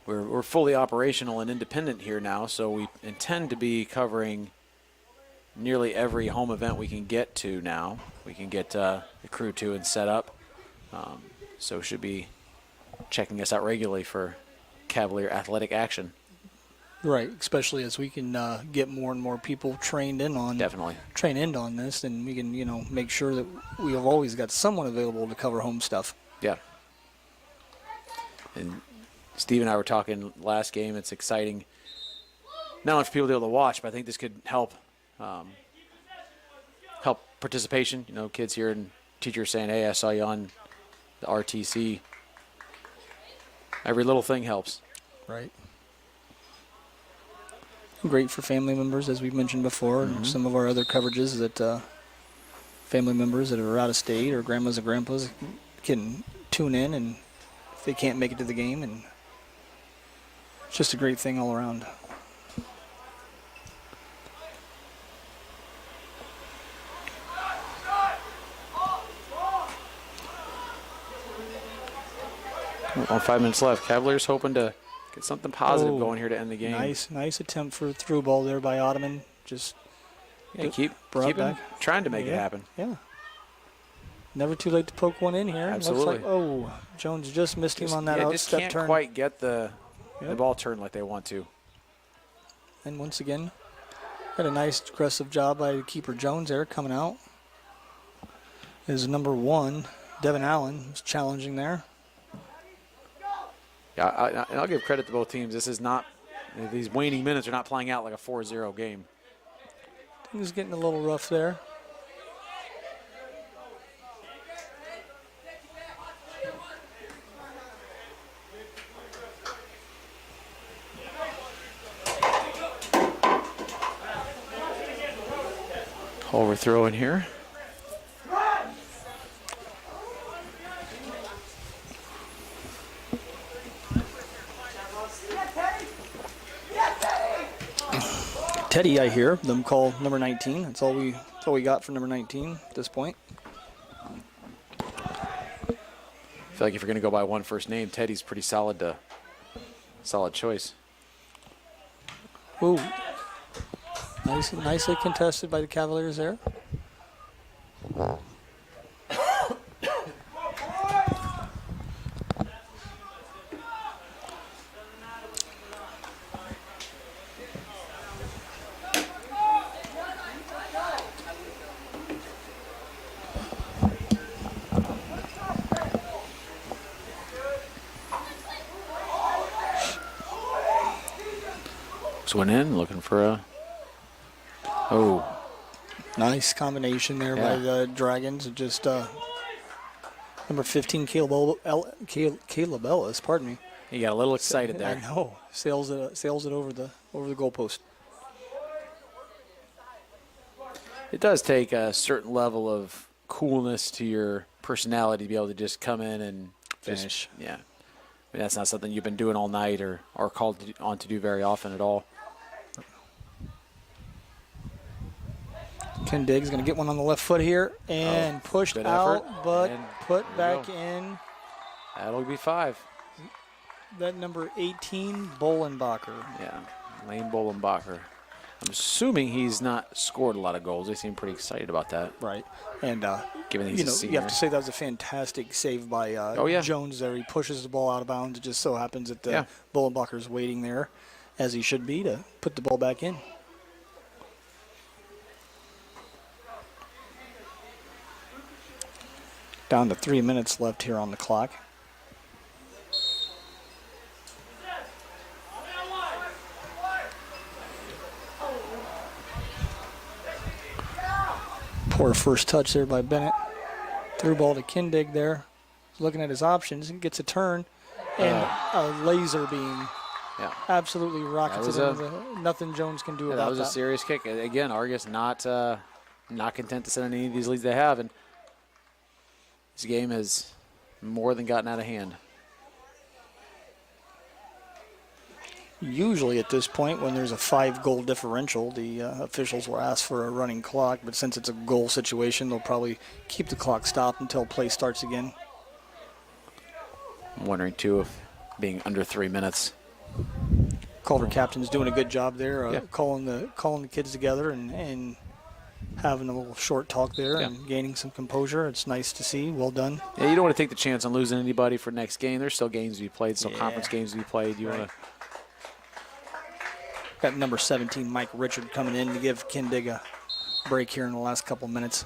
We're fully operational and independent here now, so we intend to be covering nearly every home event we can get to now. We can get the crew to and set up. So should be checking us out regularly for Cavalier athletic action. Right, especially as we can get more and more people trained in on this, and we can make sure that we have always got someone available to cover home stuff. Yeah. And Steve and I were talking last game. It's exciting, not only for people to be able to watch, but I think this could help participation. Kids here and teachers saying, "Hey, I saw you on the RTC." Every little thing helps. Right. Great for family members, as we've mentioned before, and some of our other coverages that family members that are out of state or grandmas and grandpas can tune in, and if they can't make it to the game, and it's just a great thing all around. On 5 minutes left, Cavaliers hoping to get something positive going here to end the game. Nice attempt for a through ball there by Ottoman. Just keep brought them back. trying to make it happen. Yeah. Never too late to poke one in here. Absolutely. Looks like, Jones just missed him on that just outstep can't turn. quite get the ball turned like they want to. And once again, had a nice aggressive job by keeper Jones there coming out. Is number 1, Devin Allen, was challenging there. Yeah, I'll give credit to both teams. This is not, these waning minutes are not playing out like a 4-0 game. Things getting a little rough there. Overthrow in here. Teddy, I hear them call number 19. That's all we got for number 19 at this point. I feel like if you're going to go by one first name, Teddy's pretty solid choice. Ooh. Nicely contested by the Cavaliers there. Went in looking for a nice combination there by the Dragons. Just number 15 Caleb Ellis, pardon me. He got a little excited there. I know. Sails it over the goalpost. It does take a certain level of coolness to your personality to be able to just come in and Finish. Yeah. I mean, that's not something you've been doing all night or called on to do very often at all. Ken Diggs going to get one on the left foot here and pushed out, but put back in. That'll be 5. That number 18, Bolenbacher. Yeah, Lane Bolenbacher. I'm assuming he's not scored a lot of goals. They seem pretty excited about that. Right. And, given he's a senior. you have to say that was a fantastic save by Jones there. He pushes the ball out of bounds. It just so happens that Bolenbacher's waiting there, as he should be, to put the ball back in. Down to 3 minutes left here on the clock. Poor first touch there by Bennett. Through ball to Kindig there. Looking at his options and gets a turn. And a laser beam. Yeah. Absolutely rockets it into nothing Jones can do about that. That was a serious kick. Again, Argos not content to send any of these leads they have. And this game has more than gotten out of hand. Usually at this point, when there's a 5-goal differential, the officials will ask for a running clock. But since it's a goal situation, they'll probably keep the clock stopped until play starts again. I'm wondering, too, if being under 3 minutes. Culver captain's doing a good job there, calling the kids together and having a little short talk there Yeah. and gaining some composure. It's nice to see. Well done. Yeah, you don't want to take the chance on losing anybody for next game. There's still games to be played, still conference games to be played. You want to. Got number 17, Mike Richard, coming in to give Kindig a break here in the last couple minutes.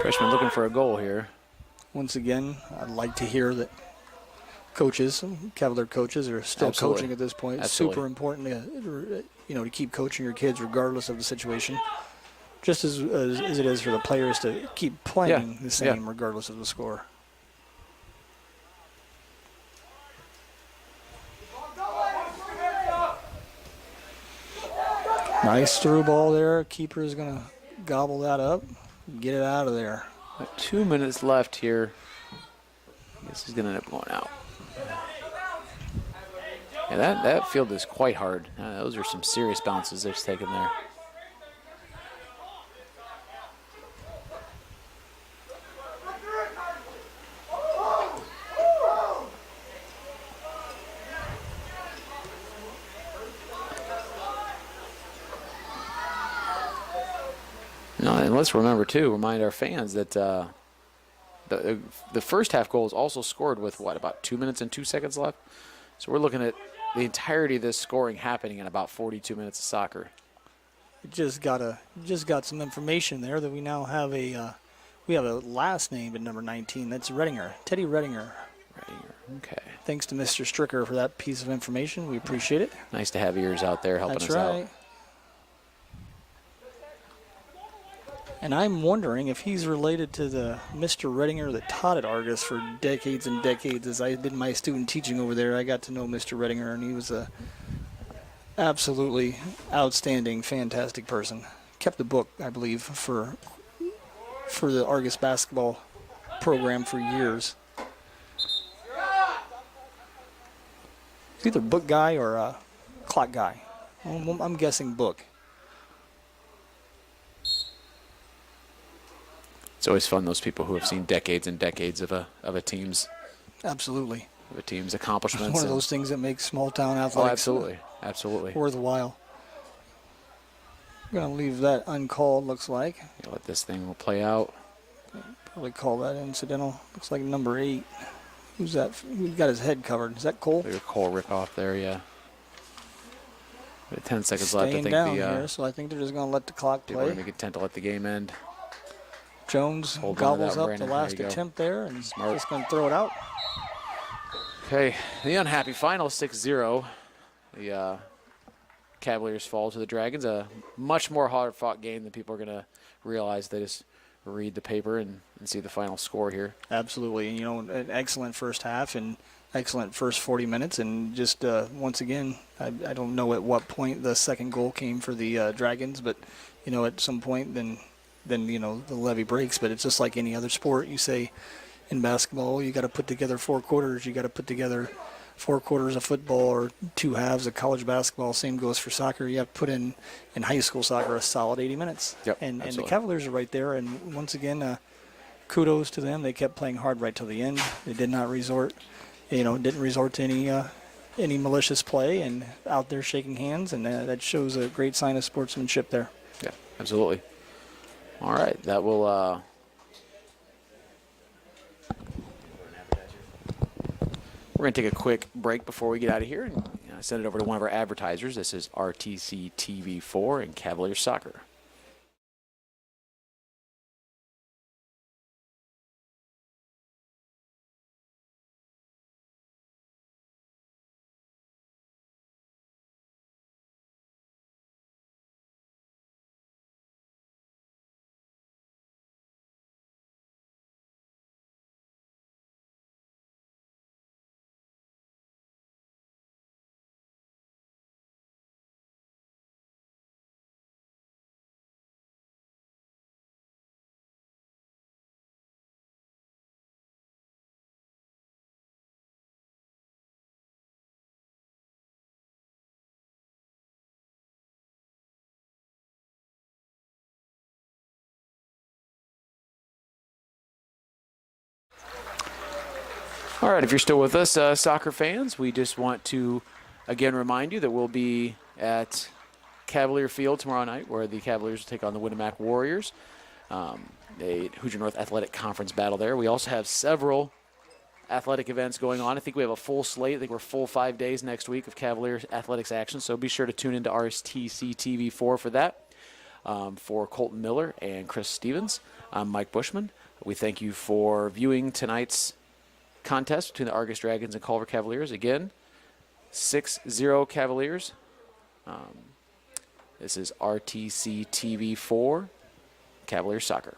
Freshman looking for a goal here. Once again, I'd like to hear that coaches, Cavalier coaches, are still Absolutely. coaching at this point. It's Absolutely. super important to keep coaching your kids regardless of the situation. Just as it is for the players to keep playing the same regardless of the score. Nice through ball there. Keeper is going to gobble that up, get it out of there. 2 minutes left here. I guess he's going to end up going out. Yeah, that field is quite hard. Those are some serious bounces they've taken there. No, and let's remind our fans that the first half goal is also scored with about 2 minutes and 2 seconds left. So we're looking at the entirety of this scoring happening in about 42 minutes of soccer. Just got some information there that we now have a last name at number 19. That's Redinger, Teddy Redinger. Okay. Thanks to Mr. Stricker for that piece of information. We appreciate it. Nice to have ears out there helping That's us right. out. And I'm wondering if he's related to the Mr. Redinger that taught at Argos for decades and decades. As I did my student teaching over there, I got to know Mr. Redinger, and he was a absolutely outstanding, fantastic person. Kept the book, I believe, for the Argos basketball program for years. He's either book guy or a clock guy. I'm guessing book. It's always fun, those people who have seen decades and decades of a team's Absolutely. Accomplishments. One of those things that makes small town athletics absolutely worthwhile. Going to leave that uncalled, looks like. Let this thing will play out. Probably call that incidental. Looks like number 8. Who's that? Who's got his head covered? Is that Cole? There's a Cole rip off there, yeah. 10 seconds left. I Staying think down here, so I think they're just going to let the clock people are play. going to be content to let the game end. Jones Hold on to gobbles that, up Brandon. the last There you go. attempt there, and Smart. just going to throw it out. Okay, the unhappy final, 6-0. The Cavaliers fall to the Dragons. A much more hard-fought game than people are going to realize. They just read the paper and see the final score here. Absolutely. And, an excellent first half and excellent first 40 minutes. And just once again, I don't know at what point the second goal came for the Dragons, but, at some point then the levee breaks. But it's just like any other sport. You say in basketball, you got to put together 4 quarters. You got to put together 4 quarters of football or 2 halves of college basketball. Same goes for soccer. You have to put in high school soccer a solid 80 minutes. Yep, and the absolutely. Cavaliers are right there. And once again, kudos to them. They kept playing hard right till the end. They did not resort to any malicious play and out there shaking hands. And that shows a great sign of sportsmanship there. Yeah, absolutely. All right, that will we're going to take a quick break before we get out of here and send it over to one of our advertisers. This is RTC TV4 and Cavalier Soccer. All right, if you're still with us, soccer fans, we just want to again remind you that we'll be at Cavalier Field tomorrow night, where the Cavaliers will take on the Winamac Warriors. A Hoosier North Athletic Conference battle there. We also have several athletic events going on. I think we have a full slate. I think we're full 5 days next week of Cavalier athletics action, so be sure to tune into RTC TV4 for that. For Colton Miller and Chris Stevens, I'm Mike Bushman. We thank you for viewing tonight's contest between the Argos Dragons and Culver Cavaliers. Again, 6-0 Cavaliers. This is RTC TV4, Cavaliers Soccer.